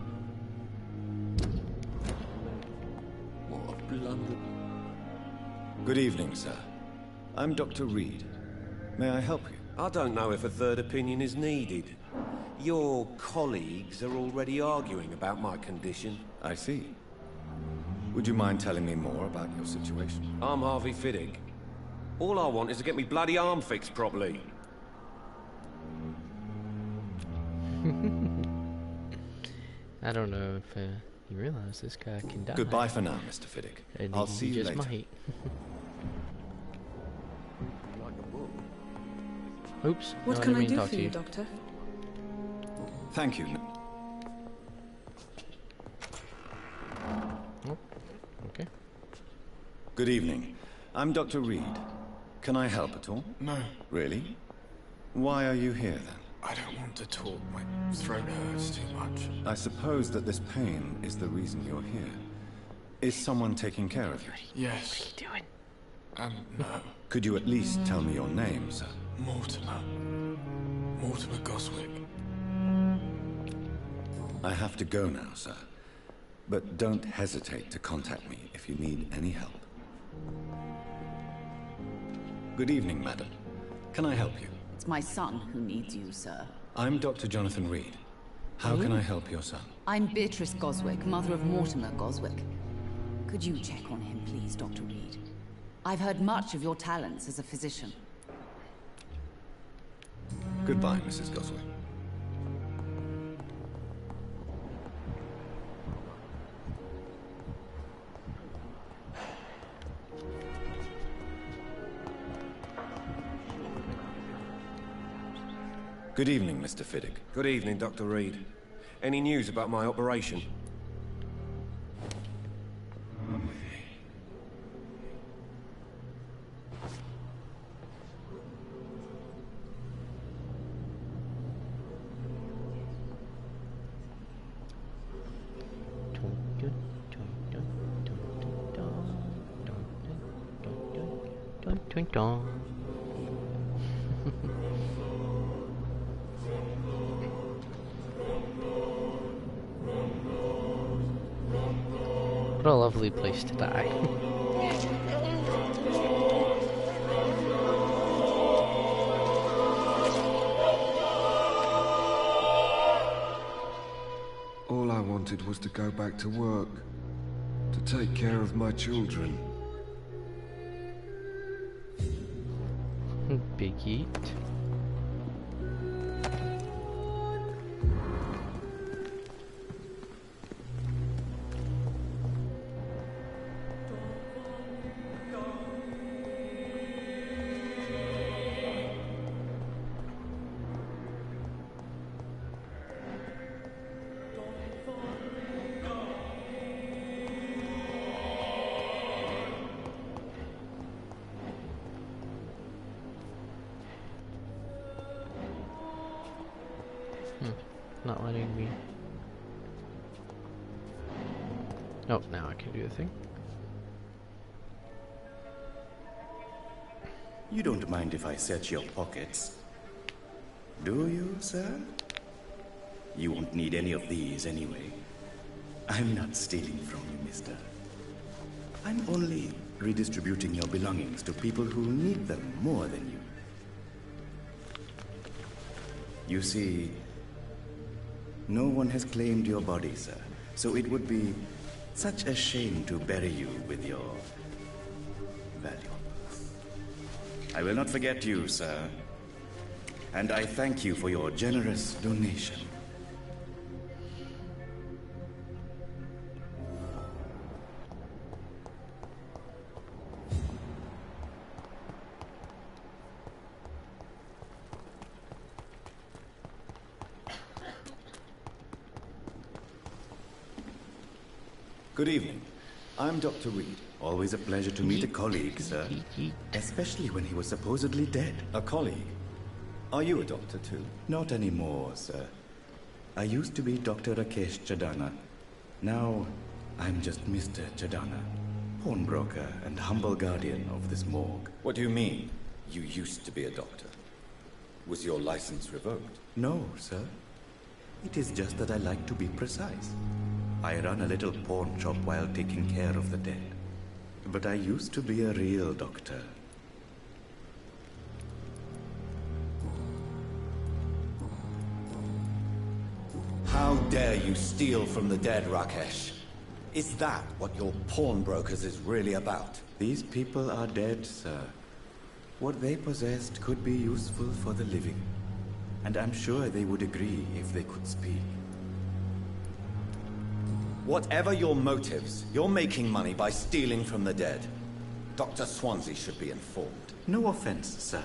What a blunder. Good evening, sir. I'm Dr. Reed. May I help you? I don't know if a third opinion is needed. Your colleagues are already arguing about my condition. I see. Would you mind telling me more about your situation? I'm Harvey Fiddick. All I want is to get me bloody arm fixed properly. I don't know if you realize this guy can die. Goodbye for now, Mr. Fiddick. And I'll see you just later. Might. Oops. What no, can I didn't mean do talk for to you, Doctor? Thank you. Oh, okay. Good evening. I'm Dr. Reed. Can I help at all? No. Really? Why are you here then? I don't want to talk. My throat hurts too much. I suppose that this pain is the reason you're here. Is someone taking care of you? Yes. What are you doing? No. Could you at least tell me your name, sir? Mortimer. Mortimer Goswick. I have to go now, sir. But don't hesitate to contact me if you need any help. Good evening, madam. Can I help you? It's my son who needs you, sir. I'm Dr. Jonathan Reed. How can I help your son? I'm Beatrice Goswick, mother of Mortimer Goswick. Could you check on him, please, Dr. Reed? I've heard much of your talents as a physician. Goodbye, Mrs. Goswick. Good evening, Mr. Fiddick. Good evening, Dr. Reed. Any news about my operation? What a lovely place to die. All I wanted was to go back to work, to take care of my children. Big eat. Not letting me. Oh, now I can do the thing. You don't mind if I search your pockets, do you, sir? You won't need any of these anyway. I'm not stealing from you, mister. I'm only redistributing your belongings to people who need them more than you. You see, no one has claimed your body, sir. So it would be such a shame to bury you with your valuables. I will not forget you, sir. And I thank you for your generous donation. Good evening. I'm Dr. Reed. Always a pleasure to meet a colleague, sir. Especially when he was supposedly dead. A colleague? Are you a doctor too? Not anymore, sir. I used to be Dr. Rakesh Chadana. Now, I'm just Mr. Chadana, pawnbroker and humble guardian of this morgue. What do you mean, you used to be a doctor? Was your license revoked? No, sir. It is just that I like to be precise. I run a little pawn shop while taking care of the dead. But I used to be a real doctor. How dare you steal from the dead, Rakesh? Is that what your pawnbrokers is really about? These people are dead, sir. What they possessed could be useful for the living. And I'm sure they would agree if they could speak. Whatever your motives, you're making money by stealing from the dead. Dr. Swansea should be informed. No offense, sir.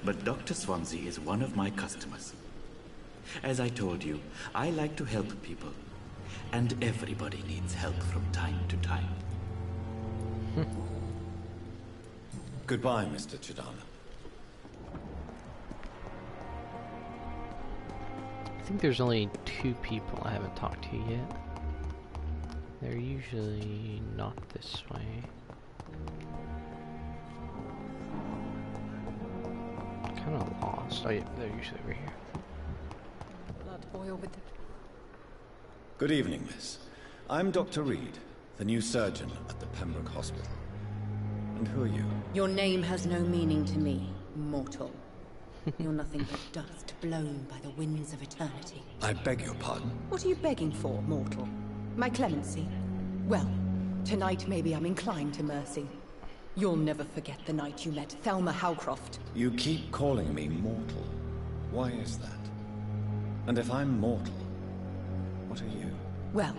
But Dr. Swansea is one of my customers. As I told you, I like to help people. And everybody needs help from time to time. Goodbye, Mr. Chadana. I think there's only 2 people I haven't talked to yet. They're usually not this way. Kind of lost. Oh yeah, they're usually over here. Blood oil with the... Good evening, miss. I'm Dr. Reed, the new surgeon at the Pembroke Hospital. And who are you? Your name has no meaning to me, mortal. You're nothing but dust blown by the winds of eternity. I beg your pardon? What are you begging for, mortal? My clemency? Well, tonight maybe I'm inclined to mercy. You'll never forget the night you met Thelma Howcroft. You keep calling me mortal. Why is that? And if I'm mortal, what are you? Well,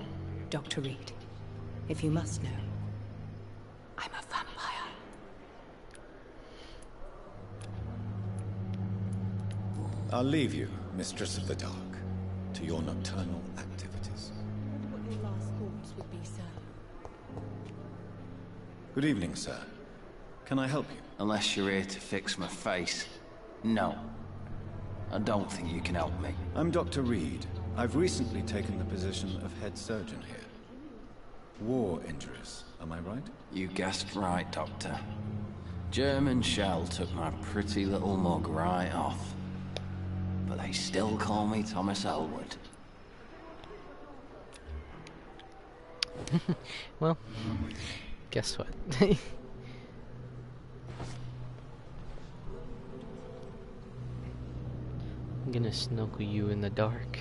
Dr. Reed, if you must know, I'm a vampire. I'll leave you, Mistress of the Dark, to your nocturnal activities. What your last thoughts would be, sir? Good evening, sir. Can I help you? Unless you're here to fix my face. No. I don't think you can help me. I'm Dr. Reed. I've recently taken the position of head surgeon here. War injuries, am I right? You guessed right, Doctor. German shell took my pretty little mug right off. But they still call me Thomas Elwood. Well, guess what? I'm gonna snuggle you in the dark.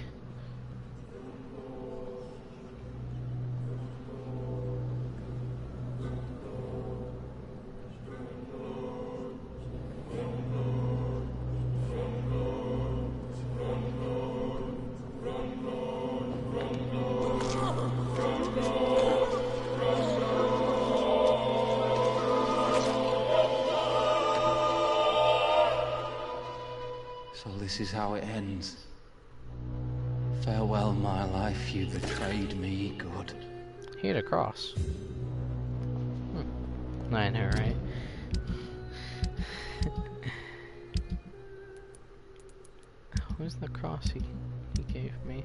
So this is how it ends. Farewell, my life, you betrayed me, good. He had a cross. I know, right? Where's the cross he gave me?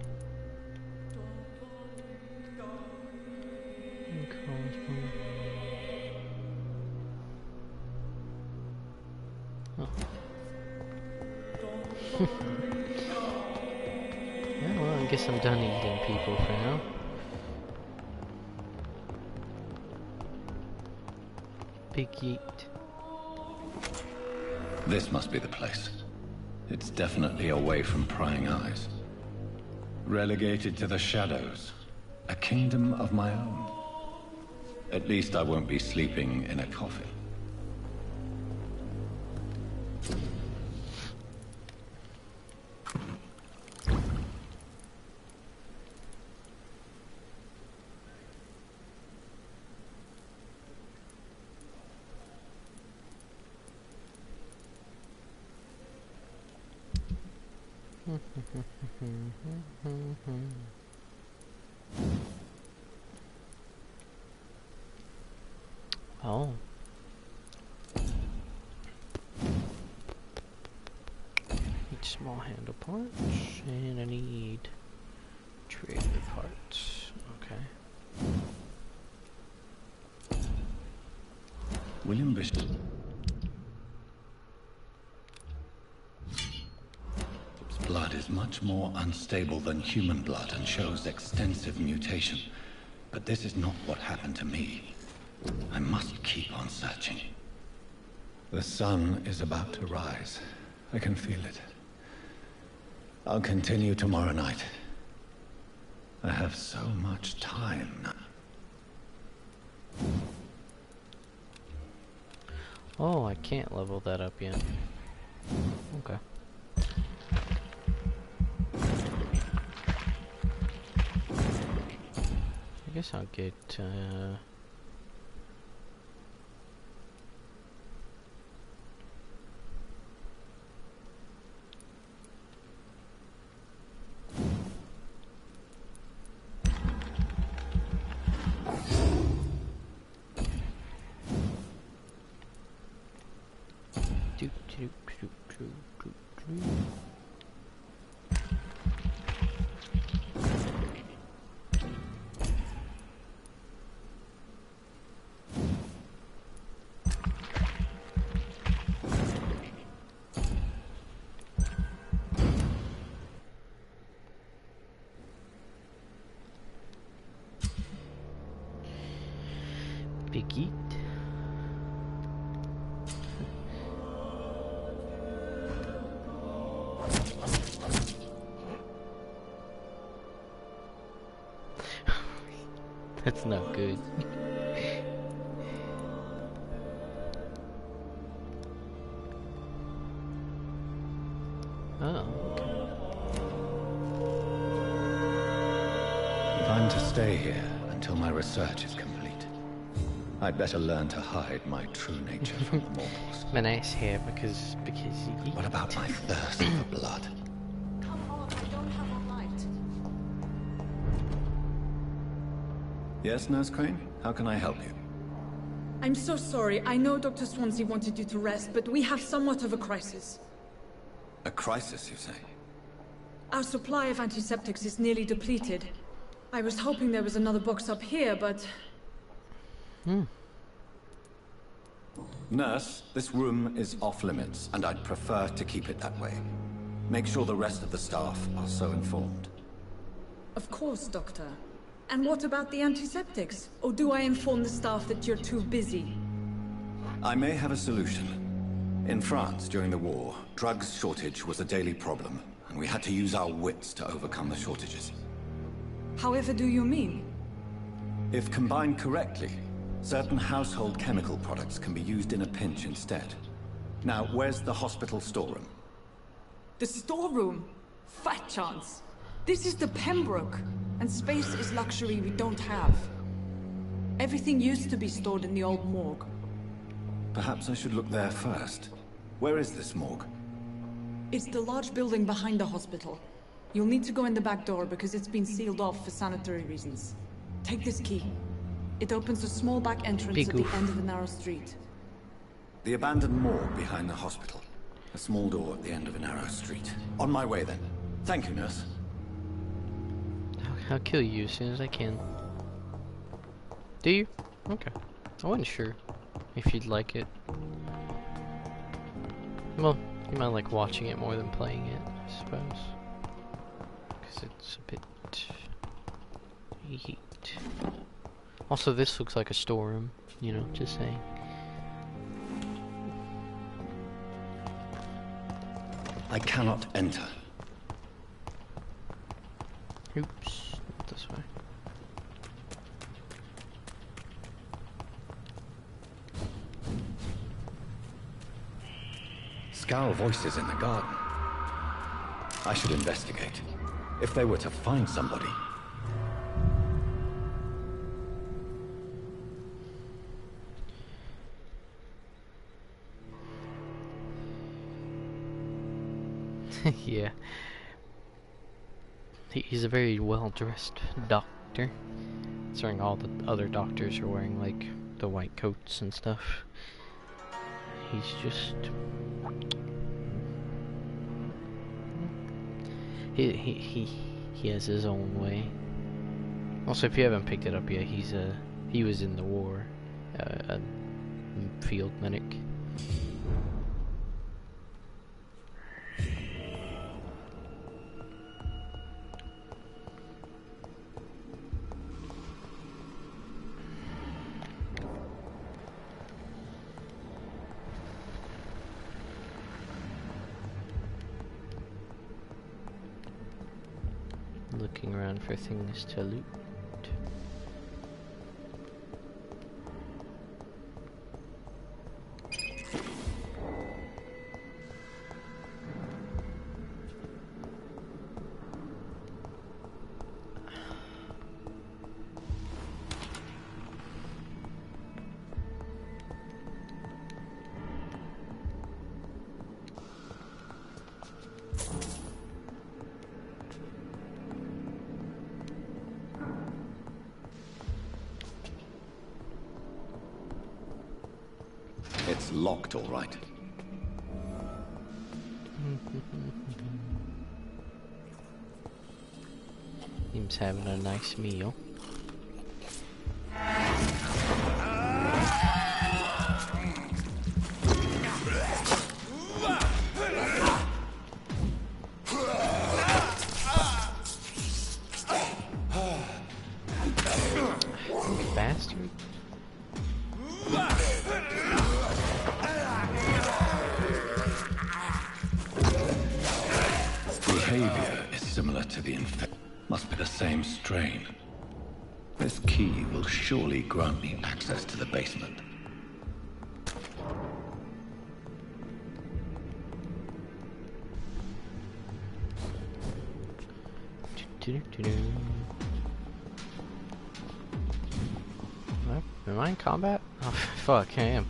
Oh. Yeah, well, I guess I'm done eating people for now. Big yeet. This must be the place. It's definitely away from prying eyes. Relegated to the shadows. A kingdom of my own. At least I won't be sleeping in a coffin. Oh. Need small handle parts, and I need trailer parts. Okay. William Bishop. Blood is much more unstable than human blood and shows extensive mutation. But this is not what happened to me. I must keep on searching. The sun is about to rise. I can feel it. I'll continue tomorrow night. I have so much time now. Oh, I can't level that up yet. Okay. I guess I'll get, Big Eat. That's not good. Oh, okay. If I'm to stay here until my research is complete, I'd better learn to hide my true nature from the mortals. My nice hair because you eat. What about my thirst for blood? Come on, I don't have a light. Yes, Nurse Crane? How can I help you? I'm so sorry. I know Dr. Swansea wanted you to rest, but we have somewhat of a crisis. A crisis, you say? Our supply of antiseptics is nearly depleted. I was hoping there was another box up here, but... Nurse, this room is off limits, and I'd prefer to keep it that way. Make sure the rest of the staff are so informed. Of course, Doctor. And what about the antiseptics? Or do I inform the staff that you're too busy? I may have a solution. In France, during the war, drugs shortage was a daily problem, and we had to use our wits to overcome the shortages. However do you mean? If combined correctly, certain household chemical products can be used in a pinch instead. Now, where's the hospital storeroom? The storeroom? Fat chance. This is the Pembroke, and space is luxury we don't have. Everything used to be stored in the old morgue. Perhaps I should look there first. Where is this morgue? It's the large building behind the hospital. You'll need to go in the back door because it's been sealed off for sanitary reasons. Take this key. It opens a small back entrance at the end of a narrow street. The abandoned morgue behind the hospital. A small door at the end of a narrow street. On my way then. Thank you, nurse. I'll kill you as soon as I can. Do you? Okay. I wasn't sure if you'd like it. Well, you might like watching it more than playing it, I suppose. Because it's a bit... heat. Also, this looks like a storeroom, you know, just saying. I cannot enter. Oops, not this way. Scowl voices in the garden. I should investigate. If they were to find somebody. Yeah. He's a very well-dressed doctor. Considering all the other doctors are wearing, like, the white coats and stuff. He's just... He has his own way. Also, if you haven't picked it up yet, he was in the war, a field medic. Looking around for things to loot. It's locked, all right. Seems having a nice meal. Bastard. Behavior is similar to the infected. Must be the same strain. This key will surely grant me access to the basement. What? Am I in combat? Oh, fuck, I am.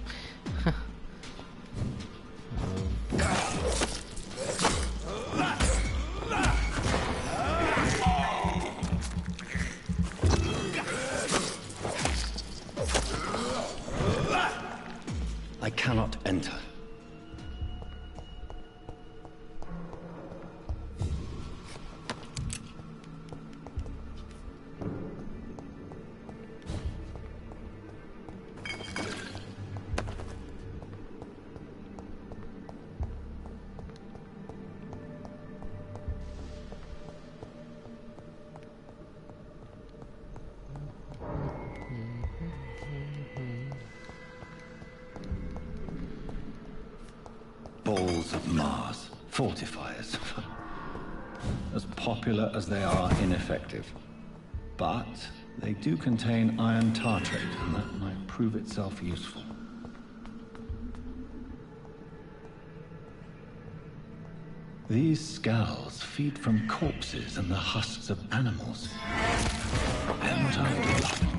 I cannot enter. Balls of Mars, fortifiers. As popular as they are ineffective. But they do contain iron tartrate, and that might prove itself useful. These scowls feed from corpses and the husks of animals. They're not after blood.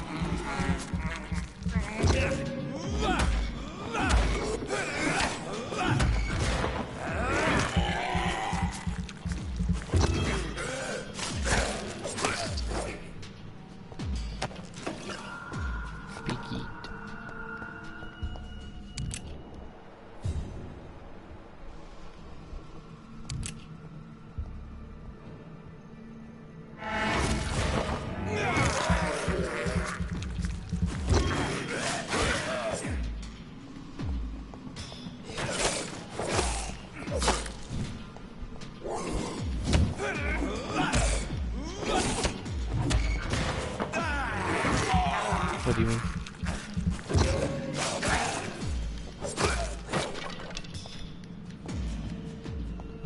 What do you mean?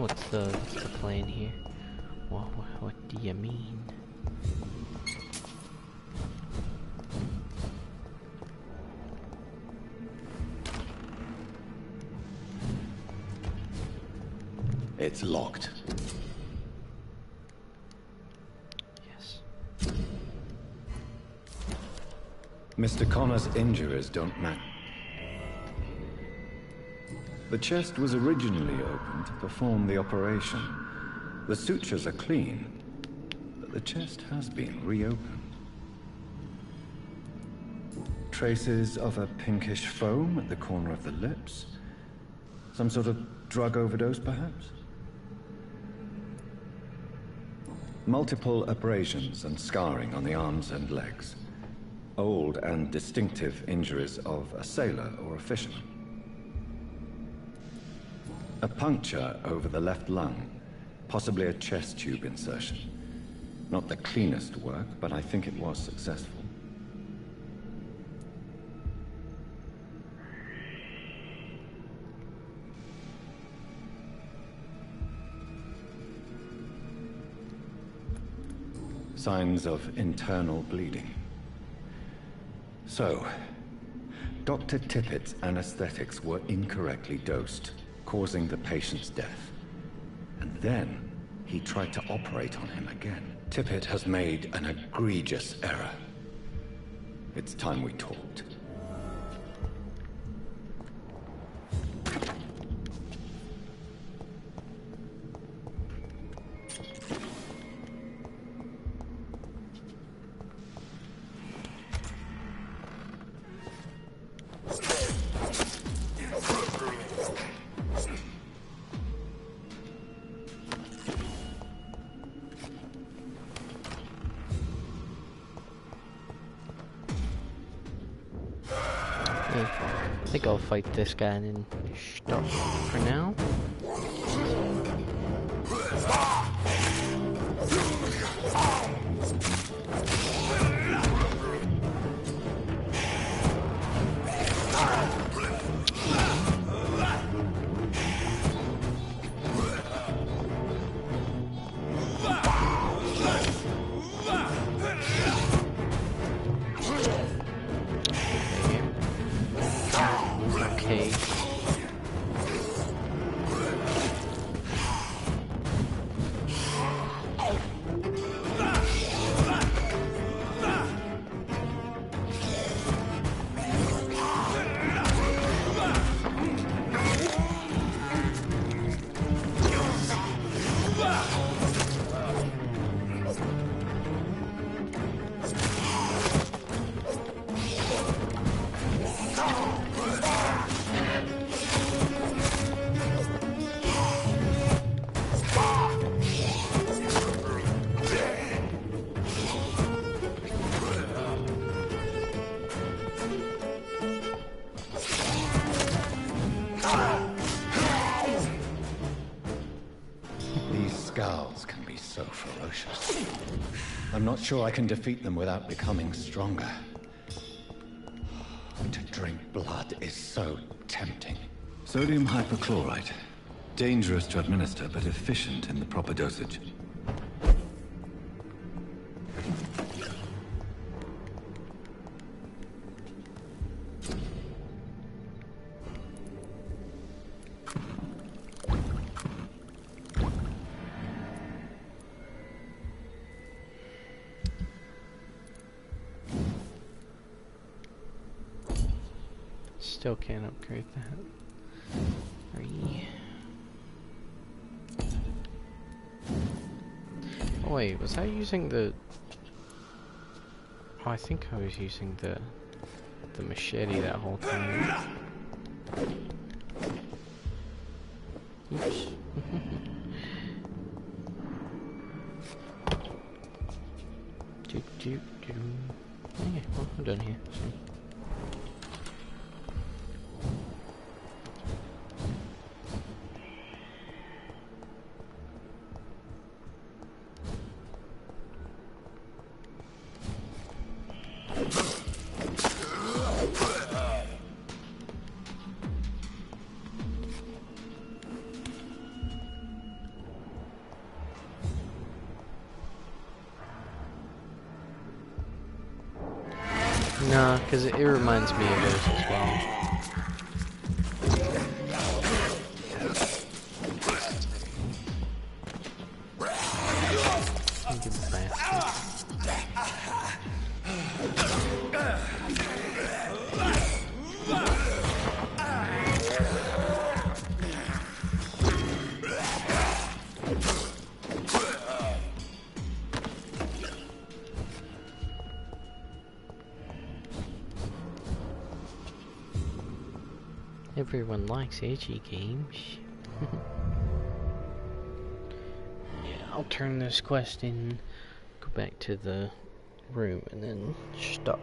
What's the plan here? What do you mean? It's locked. Yes. Mr. Connor's injuries don't match. The chest was originally opened to perform the operation. The sutures are clean, but the chest has been reopened. Traces of a pinkish foam at the corner of the lips. Some sort of drug overdose, perhaps? Multiple abrasions and scarring on the arms and legs. Old and distinctive injuries of a sailor or a fisherman. A puncture over the left lung, possibly a chest tube insertion. Not the cleanest work, but I think it was successful. Signs of internal bleeding. So, Dr. Tippett's anesthetics were incorrectly dosed, causing the patient's death. And then, he tried to operate on him again. Tippett has made an egregious error. It's time we talked. I think I'll fight this guy and then stop for now. Okay. Scowls can be so ferocious. I'm not sure I can defeat them without becoming stronger. To drink blood is so tempting. Sodium hypochlorite. Dangerous to administer, but efficient in the proper dosage. Still can't upgrade that. 3. Oh wait, was I using the... Oh, I think I was using the machete that whole time. Oops. Okay, well, I'm done here. So. No, because it reminds me of those as well. Everyone likes edgy games. Yeah, I'll turn this quest in, go back to the room, and then stop.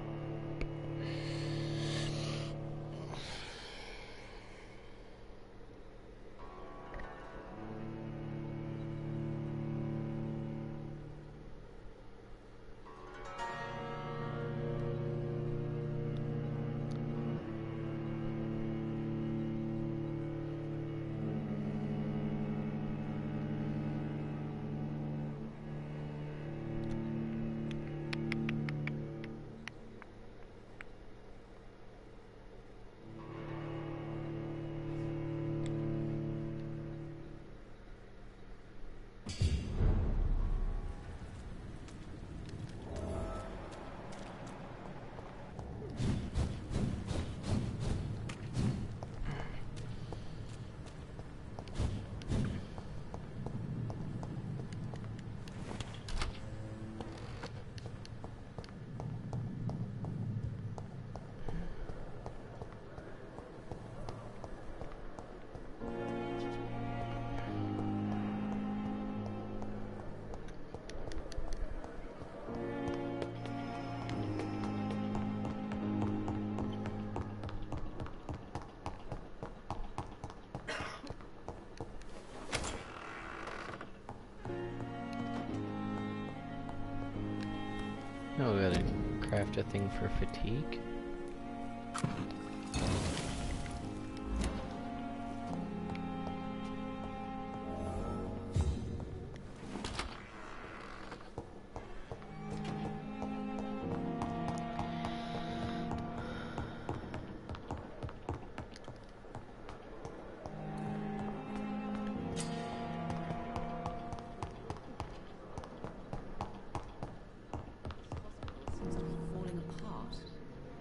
Oh, we gotta craft a thing for fatigue.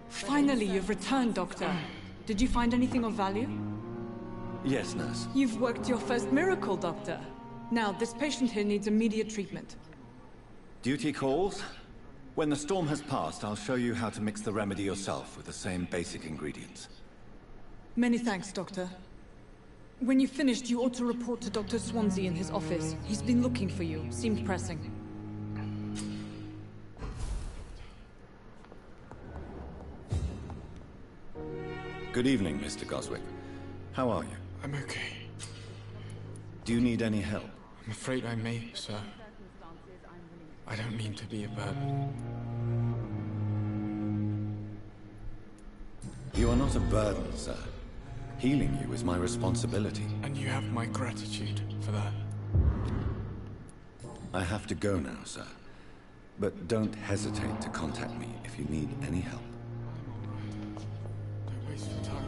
Finally, you've returned, Doctor. Did you find anything of value? Yes, nurse. You've worked your first miracle, Doctor. Now, this patient here needs immediate treatment. Duty calls. When the storm has passed, I'll show you how to mix the remedy yourself with the same basic ingredients. Many thanks, Doctor. When you've finished, you ought to report to Dr. Swansea in his office. He's been looking for you. Seemed pressing. Good evening, Mr. Goswick. How are you? I'm okay. Do you need any help? I'm afraid I may, sir. I don't mean to be a burden. You are not a burden, sir. Healing you is my responsibility. And you have my gratitude for that. I have to go now, sir. But don't hesitate to contact me if you need any help. Don't waste your time.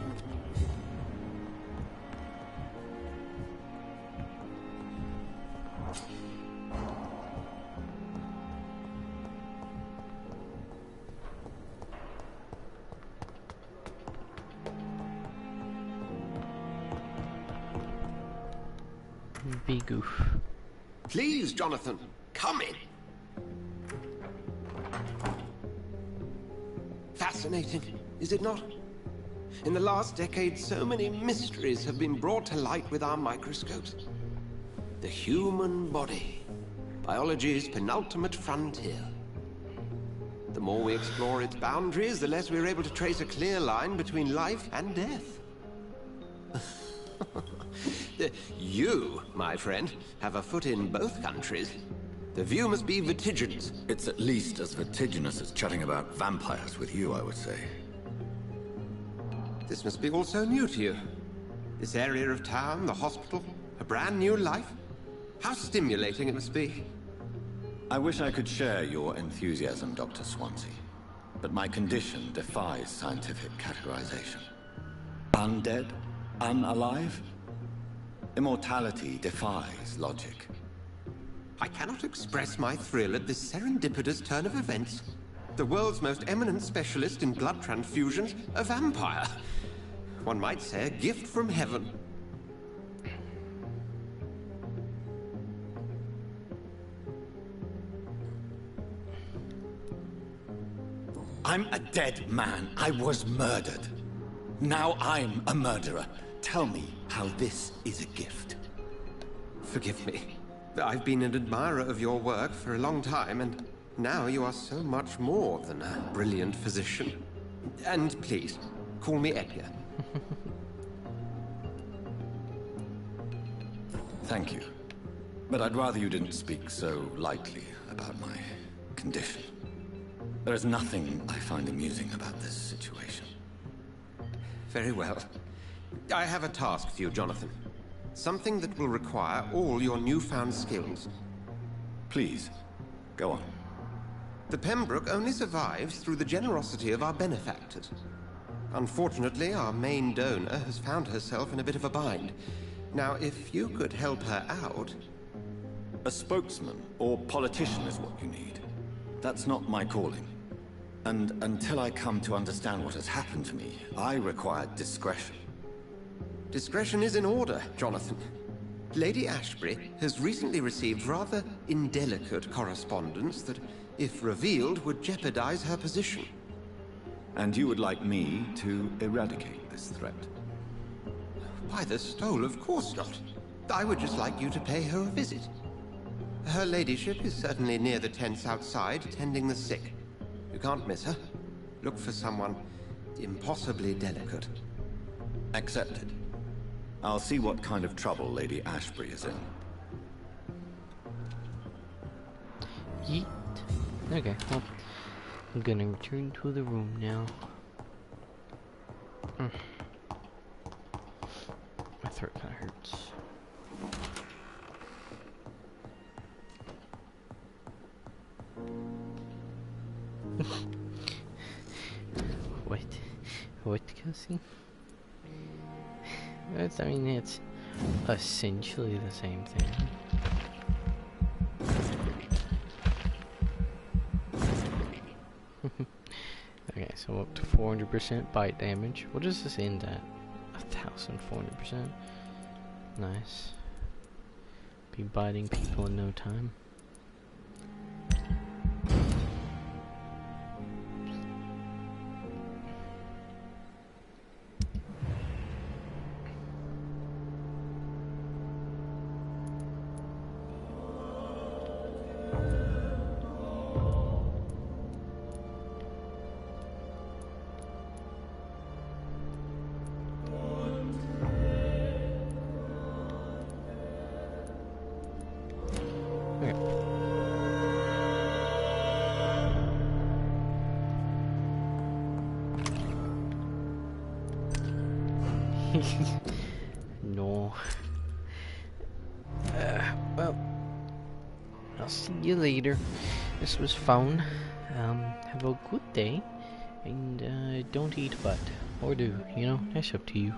Be goof. Please, Jonathan, come in. Fascinating, is it not? In the last decade, so many mysteries have been brought to light with our microscopes. The human body, biology's penultimate frontier. The more we explore its boundaries, the less we're able to trace a clear line between life and death. You, my friend, have a foot in both countries. The view must be vertiginous. It's at least as vertiginous as chatting about vampires with you, I would say. This must be all so new to you. This area of town, the hospital, a brand new life. How stimulating it must be. I wish I could share your enthusiasm, Dr. Swansea. but my condition defies scientific categorization. Undead? Unalive? Immortality defies logic. I cannot express my thrill at this serendipitous turn of events. The world's most eminent specialist in blood transfusions, a vampire. One might say a gift from heaven. I'm a dead man. I was murdered. Now I'm a murderer. Tell me how this is a gift. Forgive me. I've been an admirer of your work for a long time, and now you are so much more than a brilliant physician. And please, call me Edgar. Thank you. But I'd rather you didn't speak so lightly about my condition. There is nothing I find amusing about this situation. Very well. I have a task for you, Jonathan. Something that will require all your newfound skills. Please, go on. The Pembroke only survives through the generosity of our benefactors. Unfortunately, our main donor has found herself in a bit of a bind. Now, if you could help her out... A spokesman or politician is what you need. That's not my calling. And until I come to understand what has happened to me, I require discretion. Discretion is in order, Jonathan. Lady Ashbury has recently received rather indelicate correspondence that, if revealed, would jeopardize her position. And you would like me to eradicate this threat? By the stole, of course not. I would just like you to pay her a visit. Her ladyship is certainly near the tents outside, tending the sick. You can't miss her. Look for someone impossibly delicate. Accepted. I'll see what kind of trouble Lady Ashbury is in. Yeet. Okay, well, I'm gonna return to the room now. My throat kinda hurts. What, Cassie? I mean, it's essentially the same thing. Okay, so up to 400% bite damage. What does this end at? 1,400%. Nice. Be biting people in no time. No. Well, I'll see you later. This was fun. Have a good day, and don't eat butt, or do, you know? That's up to you.